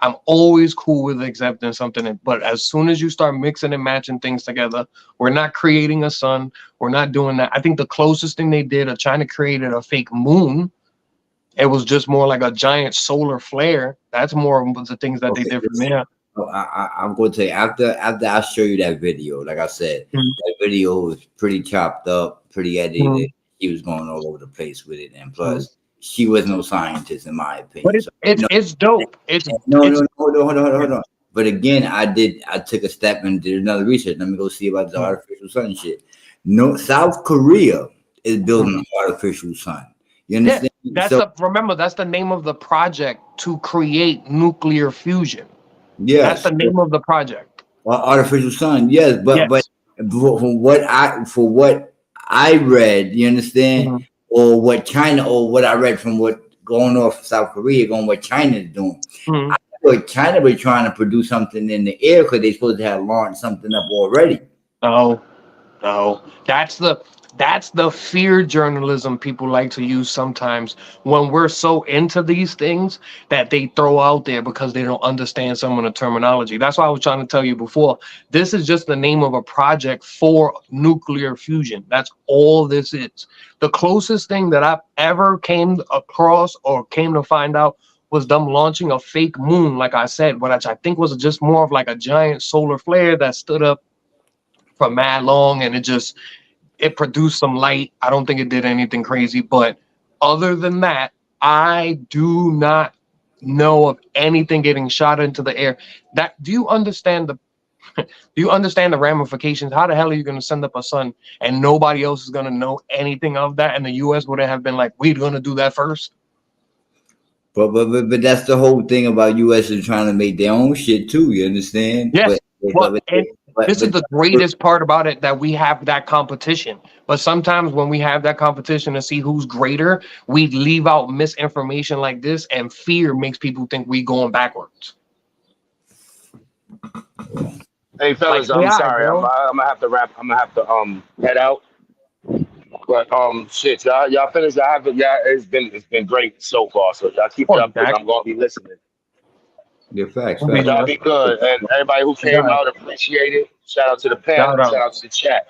Speaker 3: I'm always cool with accepting something, but as soon as you start mixing and matching things together, we're not creating a sun. We're not doing that. I think the closest thing they did of trying to create a fake moon, it was just more like a giant solar flare. That's more of the things that they did from there.
Speaker 1: I'm going to tell you after I show you that video. Like I said, that video was pretty chopped up, pretty edited. He was going all over the place with it, and plus, she was no scientist in my opinion.
Speaker 3: But it's dope.
Speaker 1: Hold on. But again, I took a step and did another research. Let me go see about the artificial sun shit. No, South Korea is building an artificial sun. You understand?
Speaker 3: Yeah, remember, that's the name of the project to create nuclear fusion.
Speaker 1: Yes.
Speaker 3: That's the name of the project.
Speaker 1: Well, artificial sun, yes, but from what I read, you understand, or what China, or what I read from what going off South Korea, going what China is doing. I thought China was trying to produce something in the air because they're supposed to have launched something up already.
Speaker 3: No, that's the fear journalism people like to use sometimes when we're so into these things that they throw out there because they don't understand some of the terminology. That's why I was trying to tell you before. This is just the name of a project for nuclear fusion. That's all this is. The closest thing that I've ever came across or came to find out was them launching a fake moon, like I said, which I think was just more of like a giant solar flare that stood up for mad long, and it produced some light. I don't think it did anything crazy, but other than that, I do not know of anything getting shot into the air. Do you understand the ramifications? How the hell are you going to send up a son and nobody else is going to know anything of that? And the U.S. wouldn't have been like, we're going to do that first.
Speaker 1: But that's the whole thing about U.S. is trying to make their own shit too. You understand?
Speaker 3: Yes. This is
Speaker 1: but
Speaker 3: the greatest part about it, that we have that competition. But sometimes when we have that competition to see who's greater, we leave out misinformation like this, and fear makes people think we going backwards.
Speaker 4: Hey fellas,
Speaker 3: Like,
Speaker 4: I'm
Speaker 3: yeah,
Speaker 4: sorry.
Speaker 3: bro.
Speaker 4: I'm gonna have to wrap. I'm gonna have to head out. But shit, y'all finish. It's been great so far. So y'all keep it up, because I'm gonna be listening.
Speaker 1: Your facts.
Speaker 4: Y'all be good, and everybody who came out, appreciate it. Shout out to the panel. Shout out to the chat.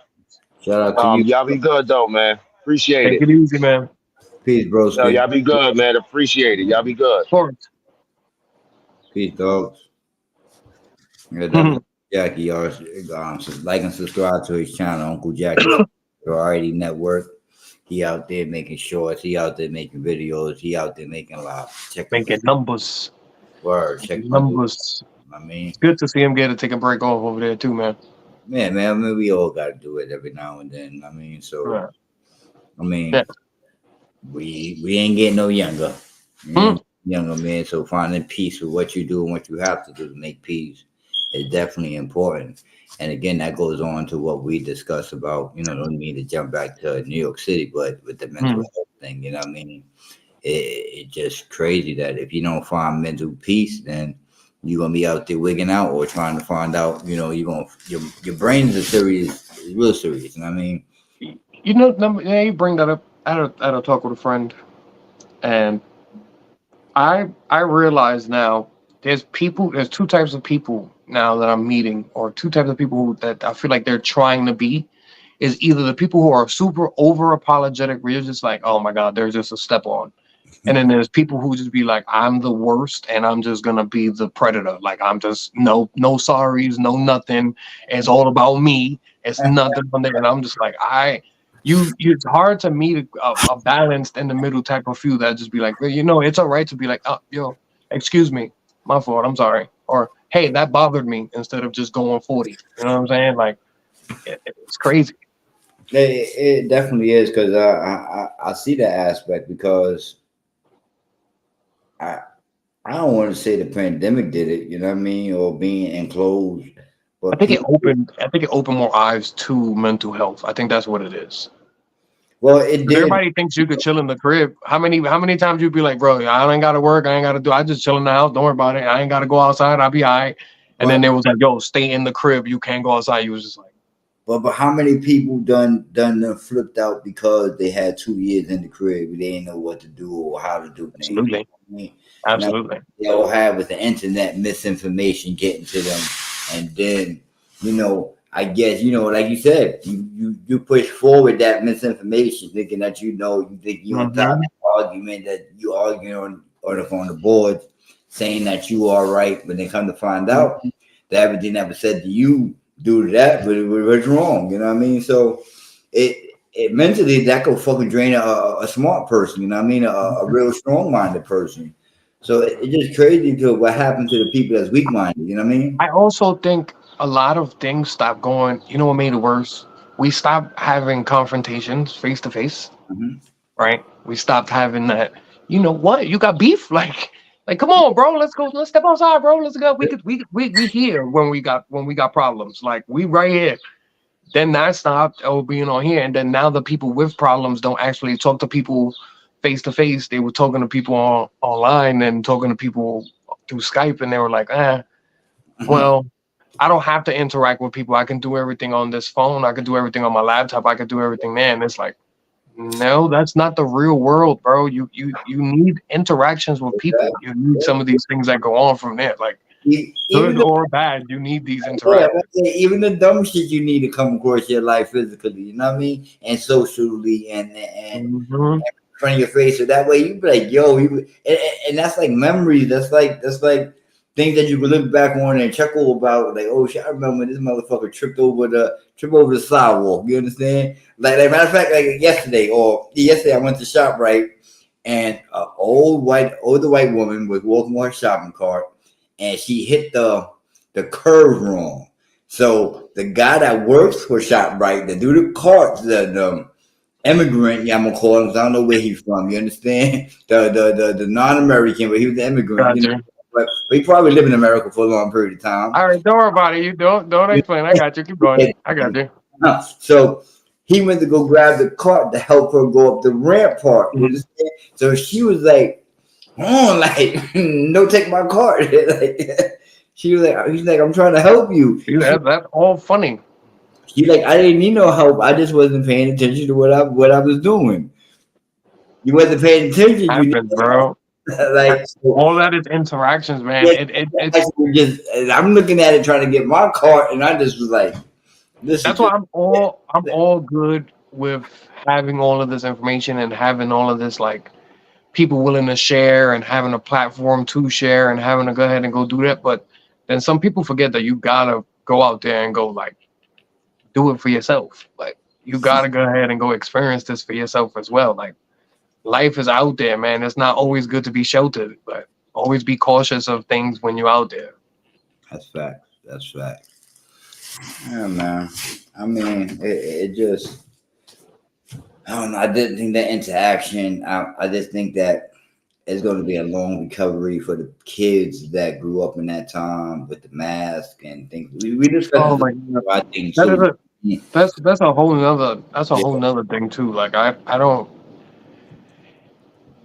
Speaker 1: Shout out to you.
Speaker 4: Y'all be good though, man. Appreciate
Speaker 3: Take
Speaker 4: it.
Speaker 3: it easy, man.
Speaker 1: Peace, bro.
Speaker 4: Yo, y'all be good, man. Appreciate it. Y'all be good.
Speaker 3: Of course.
Speaker 1: Peace, dogs. Yeah, that's Jacky. Y'all like and subscribe to his channel, Uncle Jacky. Variety Network. He out there making shorts. He out there making videos. He out there making live.
Speaker 3: Making numbers.
Speaker 1: Word. Check
Speaker 3: numbers.
Speaker 1: I mean,
Speaker 3: It's good to see him get to take a break off over there too, man.
Speaker 1: Yeah, man. I mean, we all got to do it every now and then. I mean, so
Speaker 3: Right.
Speaker 1: I mean,
Speaker 3: Yeah.
Speaker 1: we ain't getting no younger. Younger, man. So finding peace with what you do and what you have to do to make peace is definitely important. And again, that goes on to what we discussed about, don't mean to jump back to New York City, but with the mental health thing, you know what I mean? It's just crazy that if you don't find mental peace, then you're gonna be out there wigging out or trying to find out, your brains are real serious, you know what I mean?
Speaker 3: You bring that up. I had a talk with a friend, and I realize now there's two types of people now that I'm meeting, or two types of people that I feel like they're trying to be. Is either the people who are super over apologetic, where you're just like, oh my God, there's just a step on. And then there's people who just be like, I'm the worst and I'm just gonna be the predator. Like, I'm just no sorries, no nothing. It's all about me. It's nothing on there. And I'm just like, it's hard to meet a balanced in the middle type of few that just be like, well, it's all right to be like, oh, yo, excuse me, my fault, I'm sorry. Or, hey, that bothered me, instead of just going 40. You know what I'm saying? Like, it's crazy.
Speaker 1: It definitely is, because I see that aspect, because I don't want to say the pandemic did it, you know what I mean, or being enclosed. But
Speaker 3: I think it opened more eyes to mental health. I think that's what it is.
Speaker 1: Well, it did.
Speaker 3: Everybody thinks you could chill in the crib. How many times you be like, bro, I ain't gotta work, I ain't gotta do, I just chill in the house, don't worry about it. I ain't gotta go outside, I'll be all right. And then there was like, yo, stay in the crib, you can't go outside. You was just like,
Speaker 1: but how many people done flipped out because they had 2 years in the crib, they didn't know what to do or how to do things.
Speaker 3: Absolutely. Absolutely.
Speaker 1: They all have with the internet misinformation getting to them, and then I guess like you said, you push forward that misinformation, thinking that you think you're on top of the argument, that you arguing on the board, saying that you are right, when they come to find out that everything that was said to you due to that was wrong. You know what I mean? So it mentally, that could fucking drain a smart person. You know what I mean? A real strong-minded person. So it's just crazy to what happened to the people that's weak-minded. You know what I mean?
Speaker 3: I also think a lot of things stopped going. You know what made it worse? We stopped having confrontations face to face, right? We stopped having that. You know what? You got beef? Like, come on, bro. Let's go. Let's step outside, bro. Let's go. We here when we got problems. Like, we right here. Then that stopped being on here, and then now the people with problems don't actually talk to people face to face. They were talking to people online and talking to people through Skype, and they were like, well, I don't have to interact with people. I can do everything on this phone. I can do everything on my laptop. I can do everything there. And it's like, no, that's not the real world, bro. You need interactions with people. You need some of these things that go on from there. Like, good or bad, you need these interactions.
Speaker 1: Even the dumb shit you need to come across your life physically, you know what I mean? And socially and in front of your face. So that way you be like, yo, and that's like memories. That's like things that you can look back on and chuckle about, like, oh shit, I remember when this motherfucker tripped over the sidewalk. You understand? Like matter of fact, like yesterday I went to ShopRite and an older white woman was walking with her shopping cart and she hit the curve wrong. So the guy that works for ShopRite, that do the carts, the immigrant, yeah, I'm gonna call him. I don't know where he's from. You understand? The non-American, but he was an immigrant.
Speaker 3: Gotcha.
Speaker 1: You know, but he probably lived in America for a long period of time.
Speaker 3: All right, don't worry about it. You don't explain. I got you. Keep going. I got you.
Speaker 1: So he went to go grab the cart to help her go up the ramp part. You understand? So she was like, "Oh, like, no, take my cart." Like, he's like, "I'm trying to help you."
Speaker 3: That's all funny.
Speaker 1: He like, I didn't need no help. I just wasn't paying attention to what I was doing. You wasn't paying attention,
Speaker 3: Happens, bro.
Speaker 1: Like
Speaker 3: all that is interactions, man.
Speaker 1: Yeah, I'm looking at it trying to get my cart, and I just was like, "This."
Speaker 3: That's why I'm all good with having all of this information and having all of this like people willing to share and having a platform to share and having to go ahead and go do that. But then some people forget that you gotta go out there and go like do it for yourself. Like you gotta go ahead and go experience this for yourself as well. Like life is out there, man. It's not always good to be sheltered, but always be cautious of things when you're out there.
Speaker 1: That's fact. That's fact. Yeah, man. I mean, it just, I don't know. I didn't think that interaction. I just think that it's going to be a long recovery for the kids that grew up in that time with the mask and things. We discussed.
Speaker 3: Oh my God. That's a whole nother thing too. Like I don't.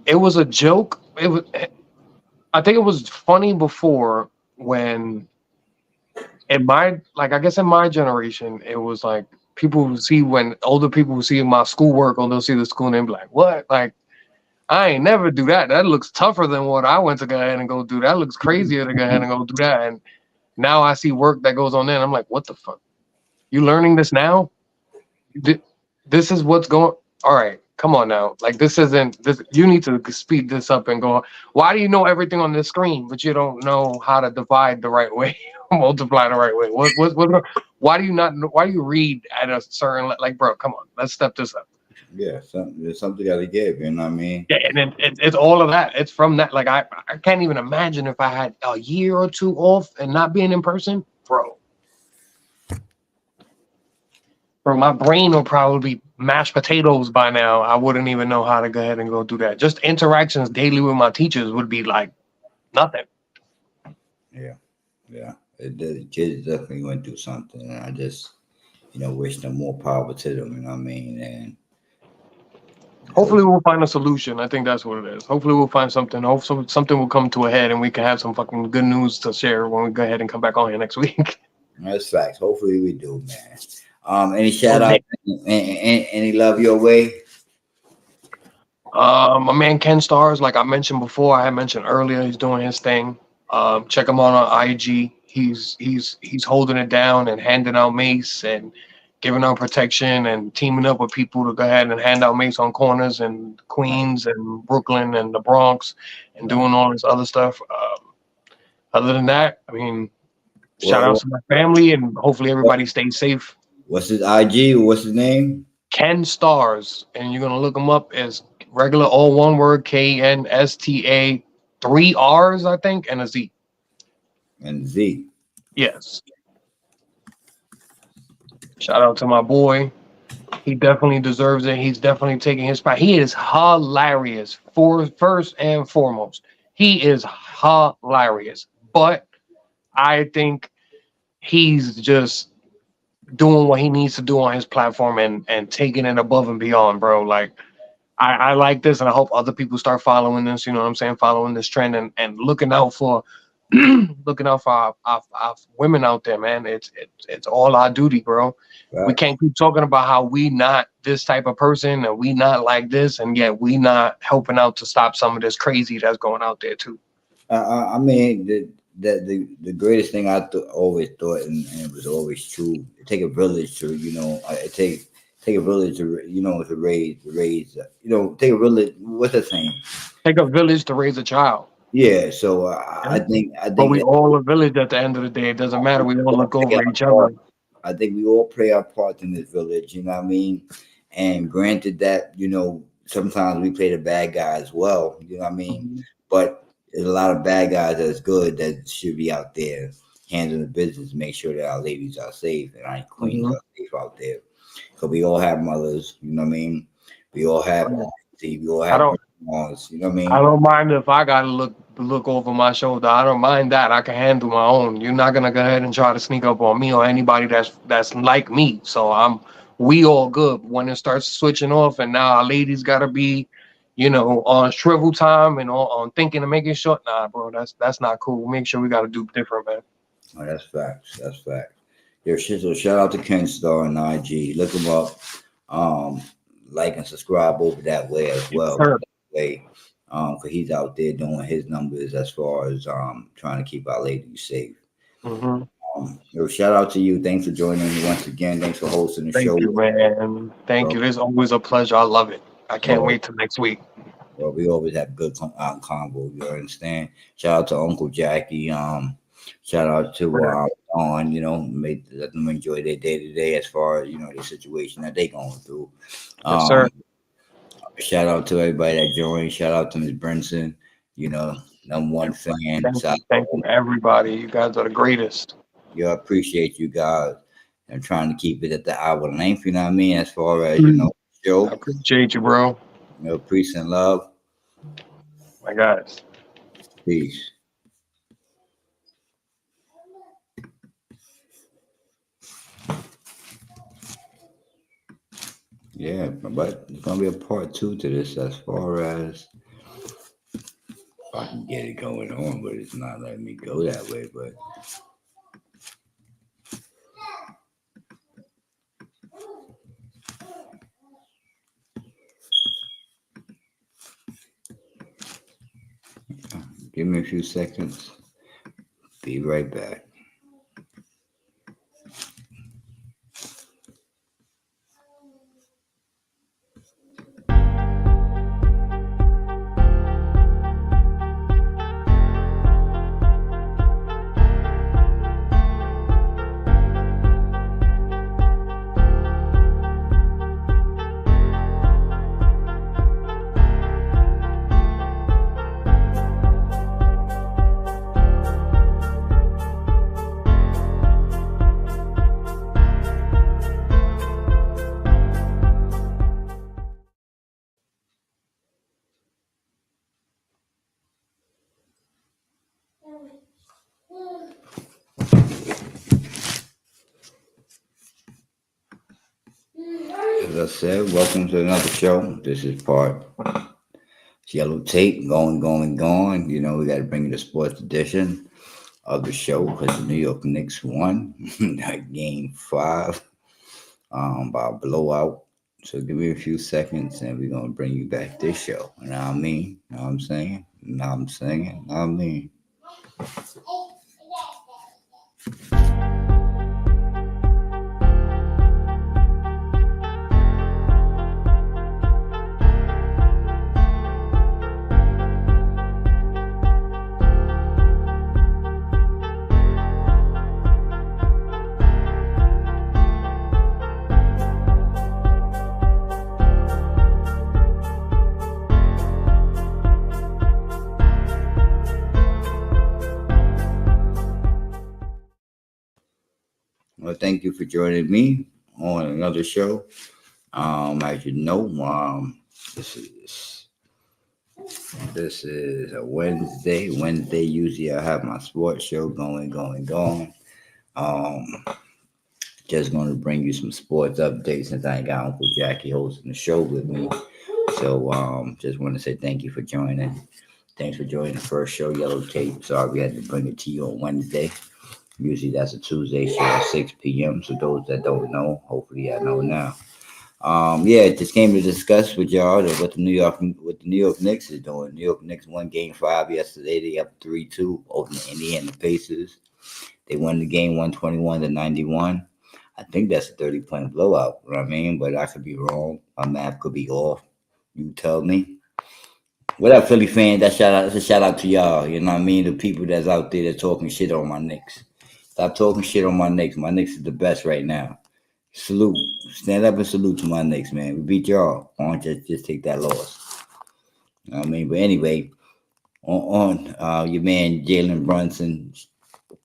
Speaker 3: It was a joke. I think it was funny before when in my generation, it was like people who see when older people who see my schoolwork or they'll see the school and they'll be like, what? Like, I ain't never do that. That looks tougher than what I went to go ahead and go do. That looks crazier to go ahead and go do that. And now I see work that goes on there and I'm like, what the fuck? You learning this now? This is what's going. All right, come on now. Like this isn't this. You need to speed this up and go. Why do you know everything on this screen, but you don't know how to divide the right way, multiply the right way? What? Why do you not? Why do you read at a certain like, bro? Come on, let's step this up.
Speaker 1: Yeah, there's something got to give. You know what I mean?
Speaker 3: Yeah, and it's all of that. It's from that. Like I can't even imagine if I had a year or two off and not being in person, bro. Bro, my brain will probably be mashed potatoes by now. I wouldn't even know how to go ahead and go do that. Just interactions daily with my teachers would be like nothing.
Speaker 1: Yeah. The kids definitely went through something. And I just, wish them more power to them. You know what I mean? And
Speaker 3: hopefully we'll find a solution. I think that's what it is. Hopefully we'll find something. Hopefully something will come to a head and we can have some fucking good news to share when we go ahead and come back on here next week.
Speaker 1: That's facts. Hopefully we do, man. Any shout out, any love your way?
Speaker 3: My man Ken Stars, like I mentioned before, I had mentioned earlier, he's doing his thing. Check him out on IG. He's holding it down and handing out mace and giving out protection and teaming up with people to go ahead and hand out mace on corners in Queens and Brooklyn and the Bronx and doing all this other stuff. Other than that, I mean, shout out to my family and hopefully everybody stays safe.
Speaker 1: What's his IG? What's his name?
Speaker 3: Ken Stars, and you're gonna look him up as regular all one word KNSTA, 3 R's I think and a Z.
Speaker 1: And Z.
Speaker 3: Yes. Shout out to my boy. He definitely deserves it. He's definitely taking his spot. He is hilarious. First and foremost, he is hilarious. But I think he's just doing what he needs to do on his platform and taking it above and beyond, bro. Like I like this and I hope other people start following this, you know what I'm saying, following this trend and looking out for our women out there, man. It's all our duty, bro. Right. We can't keep talking about how we not this type of person and we not like this and yet we not helping out to stop some of this crazy that's going out there too.
Speaker 1: I mean, the greatest thing I always thought, and it was always true. It take a village to, take a village to, to raise, take a village. What's that saying?
Speaker 3: Take a village to raise a child.
Speaker 1: Yeah, so
Speaker 3: Yeah.
Speaker 1: I
Speaker 3: But
Speaker 1: think
Speaker 3: we
Speaker 1: that
Speaker 3: all a village at the end of the day. It doesn't matter. We all
Speaker 1: we all
Speaker 3: look
Speaker 1: play
Speaker 3: over
Speaker 1: our
Speaker 3: each
Speaker 1: part.
Speaker 3: other.
Speaker 1: I think we all play our part in this village. You know what I mean? And granted that sometimes we play the bad guy as well. You know what I mean?
Speaker 3: Mhm.
Speaker 1: But there's a lot of bad guys that's good that should be out there handling the business, make sure that our ladies are safe and our queens
Speaker 3: Mhm.
Speaker 1: are safe out there. Because we all have mothers. You know what I mean? We all have
Speaker 3: Yeah.
Speaker 1: auntie, we all
Speaker 3: I
Speaker 1: have
Speaker 3: don't.
Speaker 1: grandmas. You know what I
Speaker 3: I
Speaker 1: mean?
Speaker 3: don't mind if I gotta look over my shoulder. I don't mind that. I can handle my own. You're not gonna go ahead and try to sneak up on me or anybody that's like me. So we all good. When it starts switching off and now our ladies gotta be, on shrivel time and on thinking and making sure. Nah, bro, that's not cool. Make sure we gotta do different, man.
Speaker 1: Oh, that's facts. That's facts. Yo, shit, so shout out to Ken Star and IG. Look him up. Um, like and subscribe over that way as
Speaker 3: Yes,
Speaker 1: well.
Speaker 3: sir.
Speaker 1: Way, cause he's out there doing his numbers as far as trying to keep our ladies safe.
Speaker 3: Hmm.
Speaker 1: Yo, shout out to you. Thanks for joining me once again. Thanks for hosting the
Speaker 3: Thank
Speaker 1: show,
Speaker 3: you, man. Thank
Speaker 1: bro.
Speaker 3: you. It's always a pleasure. I love it. I can't
Speaker 1: Bro,
Speaker 3: wait till next week.
Speaker 1: bro, we always have good convo. You understand? Shout out to Uncle Jackie. Shout out to
Speaker 3: Man.
Speaker 1: Dawn. Let them enjoy their day to day as far as the situation that they going through.
Speaker 3: Yes, sir.
Speaker 1: Um, Shout out to everybody that joined. Shout out to Miss Brinson. Number one fan.
Speaker 3: Thank you, everybody. You guys are the greatest.
Speaker 1: Appreciate you guys. I'm trying to keep it at the hour length. You know what I mean? As far as
Speaker 3: Mm. I
Speaker 1: show.
Speaker 3: appreciate you, bro.
Speaker 1: Peace and love.
Speaker 3: My guys.
Speaker 1: Peace. Yeah, but it's gonna be a part two to this as far as if I can get it going on, but it's not letting me go that way. But give me a few seconds. Be right back. As I said, welcome to another show. This is part Yellow Tape, going. We got to bring you the sports edition of the show because the New York Knicks won game 5 by a blowout. So give me a few seconds and we're going to bring you back this show. You know what I mean? You know what I'm saying? You know what I'm saying? You know what I mean? Well, thank you for joining me on another show. As you know, this is this is a Wednesday. Wednesday, usually I have my sports show going. Um, just going to bring you some sports updates since I ain't got Uncle Jackie hosting the show with me. So, just want to say thank you for joining. Thanks for joining the first show, Yellow Tape. Sorry we had to bring it to you on Wednesday. Usually that's a Tuesday show at 6 p.m. So those that don't know, hopefully I know now. Yeah, just came to discuss with y'all what the New York Knicks is doing. New York Knicks won Game 5 yesterday. They up 3-2 over the Indiana Pacers. They won the game 121-91. I think that's a 30-point blowout. You know what I mean? But I could be wrong. My math could be off. You tell me. What up, Philly fans? That's a shout out to y'all. You know what I mean? The people that's out there that's talking shit on my Knicks. Stop talking shit on my Knicks. My Knicks is the best right now. Salute. Stand up and salute to my Knicks, man. We beat y'all. Why don't you just take that loss? You know what I mean? But anyway, your man Jalen Brunson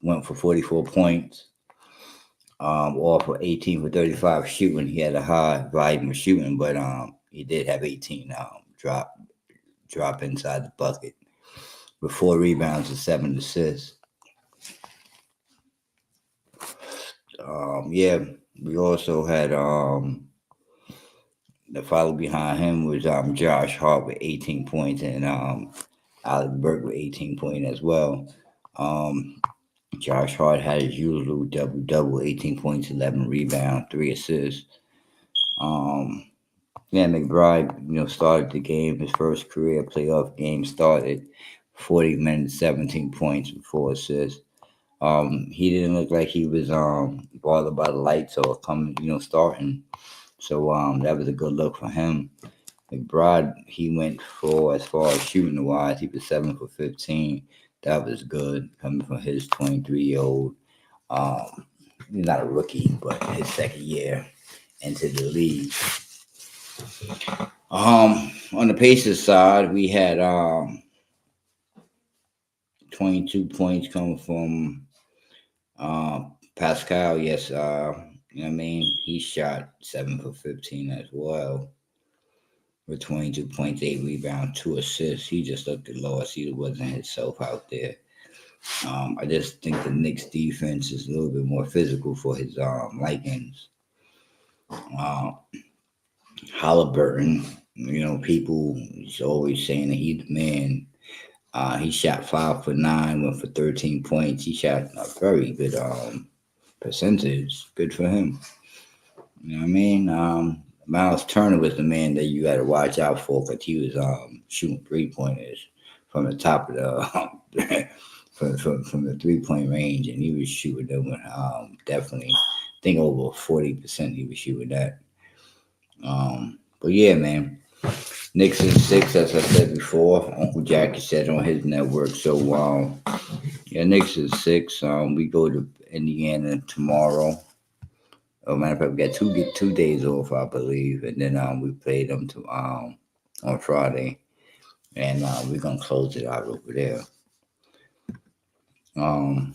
Speaker 1: went for 44 points. All for 18 for 35 shooting. He had a high volume of shooting, but he did have 18 drop inside the bucket with 4 rebounds and 7 assists. Yeah, we also had the follow behind him was Josh Hart with 18 points and Alex Burke with 18 points as well. Josh Hart had his usual double, 18 points, 11 rebounds, 3 assists. Yeah, McBride, started the game. His first career playoff game started 40 minutes, 17 points, and 4 assists. He didn't look like he was bothered by the lights or coming, starting. So that was a good look for him. McBride, he went for, as far as shooting wise, he was 7 for 15. That was good coming from his 23-year-old. He's not a rookie, but his second year into the league. On the Pacers side, we had 22 points coming from Pascal. Yes, you know what I mean? He shot 7 for 15 as well with 22 points, 8 rebounds, 2 assists. He just looked lost. He wasn't himself out there. I just think the Knicks defense is a little bit more physical for his likings. Halliburton, people is always saying that he's the man. He shot 5 for 9, went for 13 points. He shot a very good percentage. Good for him. You know what I mean? Miles Turner was the man that you got to watch out for because he was shooting 3-pointers from the top of the from the 3-point range, and he was shooting them definitely. I think over 40% he was shooting that. But yeah, man. Knicks is 6, as I said before. Uncle Jacky said on his network. So Knicks is 6. We go to Indiana tomorrow. Matter of fact, we got two days off, I believe, and then we play them on Friday, and we're gonna close it out over there. What's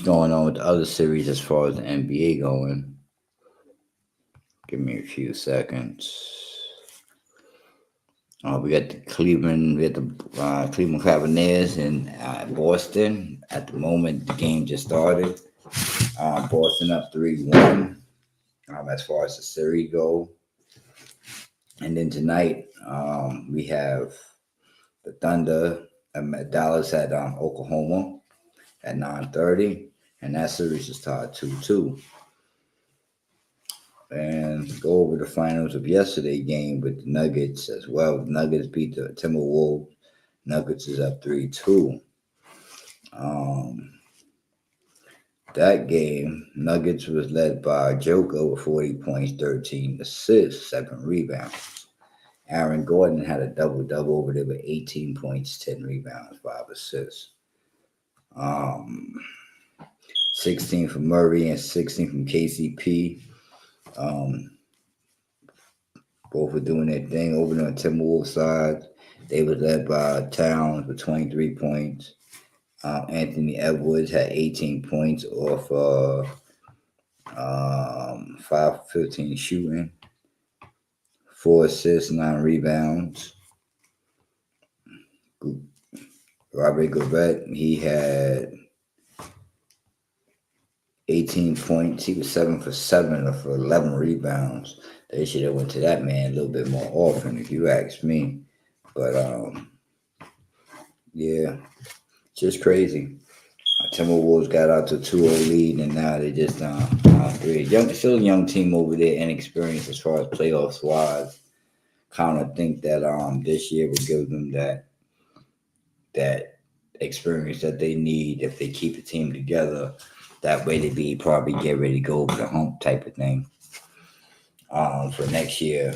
Speaker 1: going on with the other series as far as the NBA going? Give me a few seconds. We got the Cleveland Cavaliers in Boston. At the moment, the game just started. Boston up 3-1 as far as the series go. And then tonight, we have the Thunder at Dallas at Oklahoma at 9:30. And that series is tied 2-2. And go over the finals of yesterday's game with the Nuggets as well. The Nuggets beat the Timberwolves. Nuggets is up 3-2. That game, Nuggets was led by Joker with 40 points, 13 assists, 7 rebounds. Aaron Gordon had a double-double over there with 18 points, 10 rebounds, 5 assists. 16 from Murray and 16 from KCP. Both were doing their thing over on the Timberwolves side. They were led by Towns with 23 points. Anthony Edwards had 18 points off 5 for 15 shooting, 4 assists, 9 rebounds. Robert Gobert, he had 18 points. He was 7 for 7 for 11 rebounds. They should have went to that man a little bit more often, if you ask me. But yeah, just crazy. Timberwolves got out to 2-0 lead, and now they just 3. Still a young team over there, inexperienced as far as playoffs wise. Kind of think that this year would give them that experience that they need if they keep the team together. That way they probably get ready to go over the hump type of thing for next year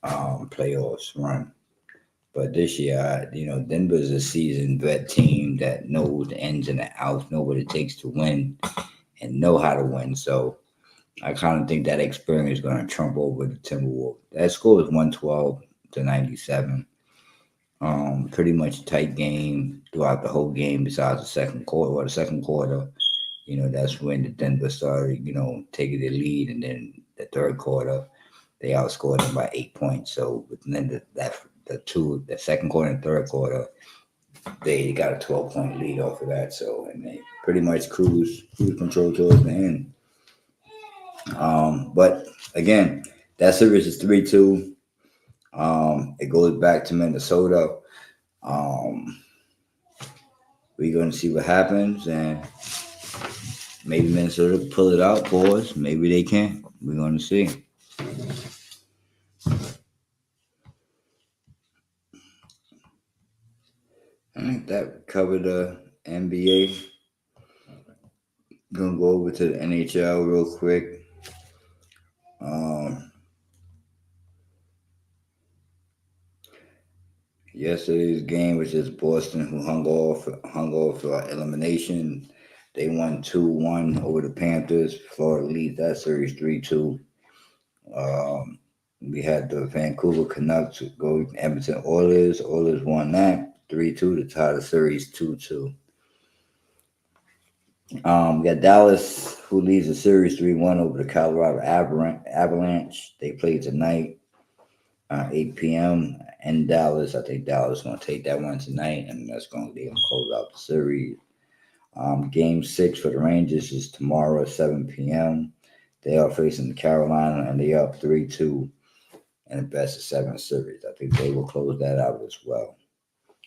Speaker 1: playoffs run. But this year, Denver's a seasoned vet team that knows the ins and the outs, know what it takes to win, and know how to win. So I kind of think that experience is going to trump over the Timberwolves. That score is 112-97. Pretty much a tight game throughout the whole game, besides the second quarter. Or the second quarter, that's when the Denver started, taking the lead, and then the third quarter, they outscored them by 8 points. So within the second quarter and third quarter, they got a 12-point lead off of that. So, and they pretty much cruise control towards the end. But again, that series is 3-2. It goes back to Minnesota. We're going to see what happens, and maybe Minnesota pull it out for us. Maybe they can't. We're going to see. I think that covered the NBA. Gonna go over to the NHL real quick. Yesterday's game was just Boston, who hung off elimination. They won 2-1 over the Panthers. Florida leads that series 3-2. We had the Vancouver Canucks go Edmonton Oilers. Oilers won that 3-2 to tie the series 2-2. We got Dallas, who leads the series 3-1 over the Colorado Avalanche. They play tonight, 8 p.m. in Dallas. I think Dallas is going to take that one tonight, and that's going to close out the series. Game 6 for the Rangers is tomorrow at 7 p.m. They are facing the Carolina, and they are up 3-2 in the best-of-7 series. I think they will close that out as well.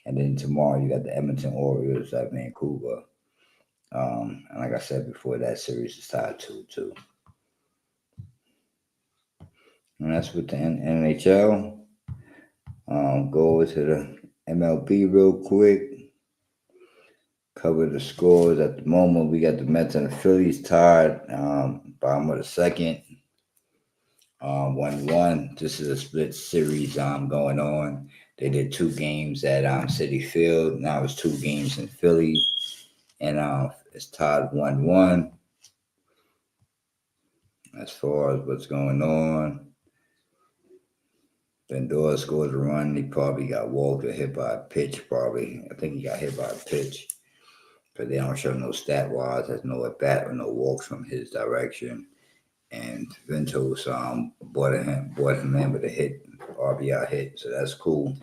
Speaker 1: And then tomorrow you got the Edmonton Oilers at Vancouver. And like I said before, that series is tied 2-2. And that's with the NHL. Go over to the MLB real quick. Cover the scores at the moment. We got the Mets and the Phillies tied. Bottom of the second. 1-1. This is a split series going on. They did 2 games at Citi Field. Now it's 2 games in Philly. And it's tied 1-1. As far as what's going on, Lindor scored a run. He probably got walked or hit by a pitch, probably. I think he got hit by a pitch. But they don't show no stat-wise. There's no at-bat or no walks from his direction. And Ventos brought him in with a hit, RBI hit. So that's cool.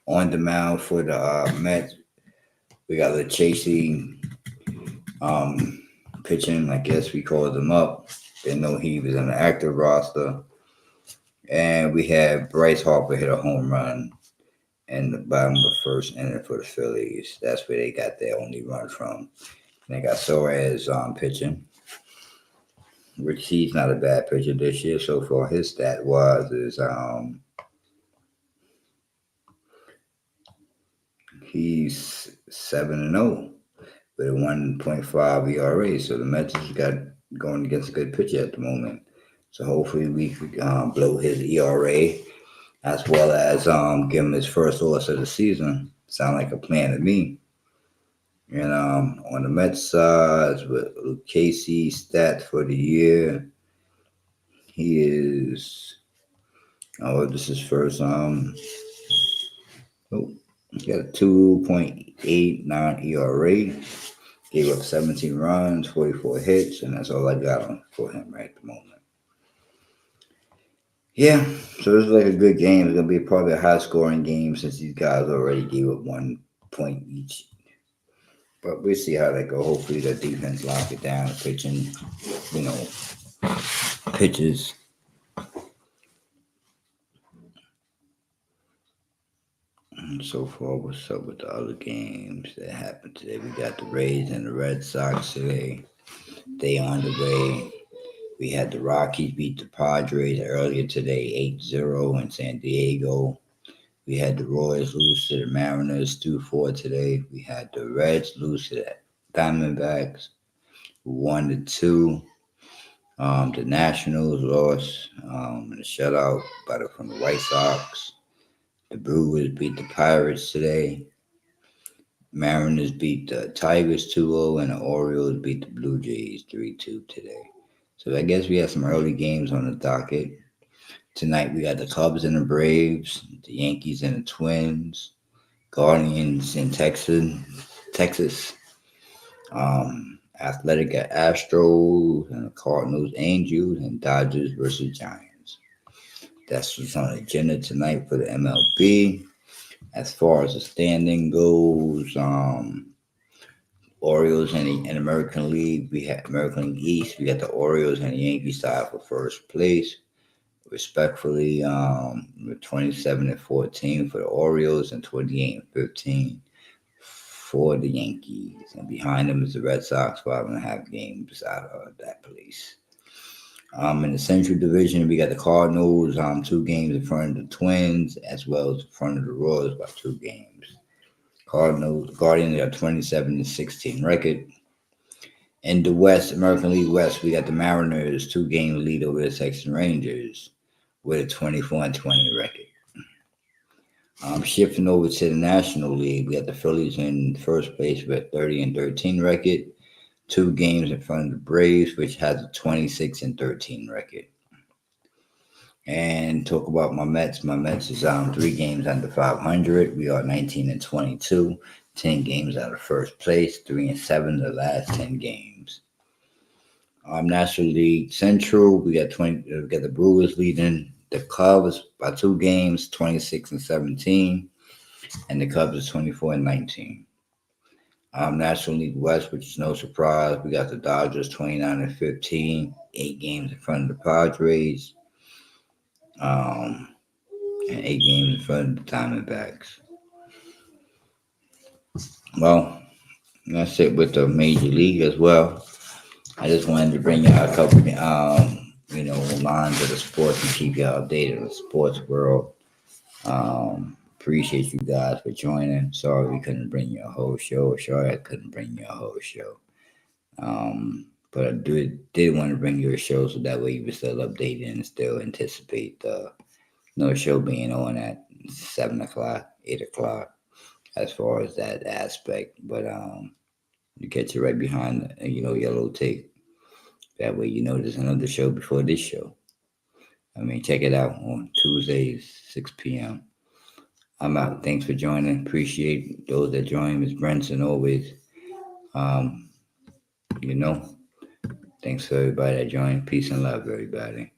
Speaker 1: On the mound for the Mets, we got the chasing pitching. I guess we called him up. Didn't know he was on the active roster. And we had Bryce Harper hit a home run in the bottom of the first inning for the Phillies. That's where they got their only run from. And they got Suarez pitching, which he's not a bad pitcher this year so far. His stat is he's 7-0 with a 1.5 ERA. So the Mets got going against a good pitcher at the moment. So hopefully we could blow his ERA as well as give him his first loss of the season. Sound like a plan to me. And on the Mets side, with Casey's stat for the year, he is this is first he got a 2.89 ERA, gave up 17 runs, 44 hits, and that's all I got for him right at the moment. Yeah, so this is like a good game. It's going to be probably a high-scoring game since these guys already gave up 1 point each. But we'll see how that go. Hopefully the defense lock it down, pitching, pitches. And so far, what's up with the other games that happened today? We got the Rays and the Red Sox today. They on the way. We had the Rockies beat the Padres earlier today, 8-0 in San Diego. We had the Royals lose to the Mariners 2-4 today. We had the Reds lose to the Diamondbacks 1-2. The Nationals lost in a shutout from the White Sox The Brewers beat the Pirates today. Mariners beat the Tigers 2-0, and the Orioles beat the Blue Jays 3-2 today. So I guess we have some early games on the docket. Tonight we got the Cubs and the Braves, the Yankees and the Twins, Guardians in Texas, Athletic at Astros, and the Cardinals, Angels, and Dodgers versus Giants. That's what's on the agenda tonight for the MLB. As far as the standing goes, Orioles and American League, we have American League East. We got the Orioles and the Yankees tied for first place, respectfully. With 27-14 for the Orioles and 28-15 for the Yankees, and behind them is the Red Sox, 5.5 games out of that place. In the Central Division, we got the Cardinals, 2 games in front of the Twins, as well as in front of the Royals by 2 games. Guardians got 27-16 record. In the West, American League West, we got the Mariners, 2-game lead over the Texas Rangers with a 24-20 record. Shifting over to the National League, we got the Phillies in first place with a 30-13 record. 2 games in front of the Braves, which has a 26-13 record. And talk about my Mets. My Mets is 3 games under 500. We are 19-22, 10 games out of first place, 3-7 the last 10 games. National League Central, we got the Brewers leading the Cubs by 2 games, 26-17, and the Cubs is 24-19. National League West, which is no surprise, we got the Dodgers 29-15, 8 games in front of the Padres, and 8 games in front of the Diamondbacks. Well, that's it with the Major League as well. I just wanted to bring y'all a couple, lines of the sports and keep y'all updated on the sports world. Appreciate you guys for joining. Sorry we couldn't bring you a whole show. Sorry I couldn't bring you a whole show. But I did want to bring you a show so that way you were still updated and still anticipate the show being on at 7 o'clock, 8 o'clock, as far as that aspect. But you catch it right behind yellow tape. That way there's another show before this show. Check it out on Tuesdays, 6 p.m. I'm out. Thanks for joining. Appreciate those that join. Ms. Brenson always. Thanks for everybody that joined. Peace and love, everybody.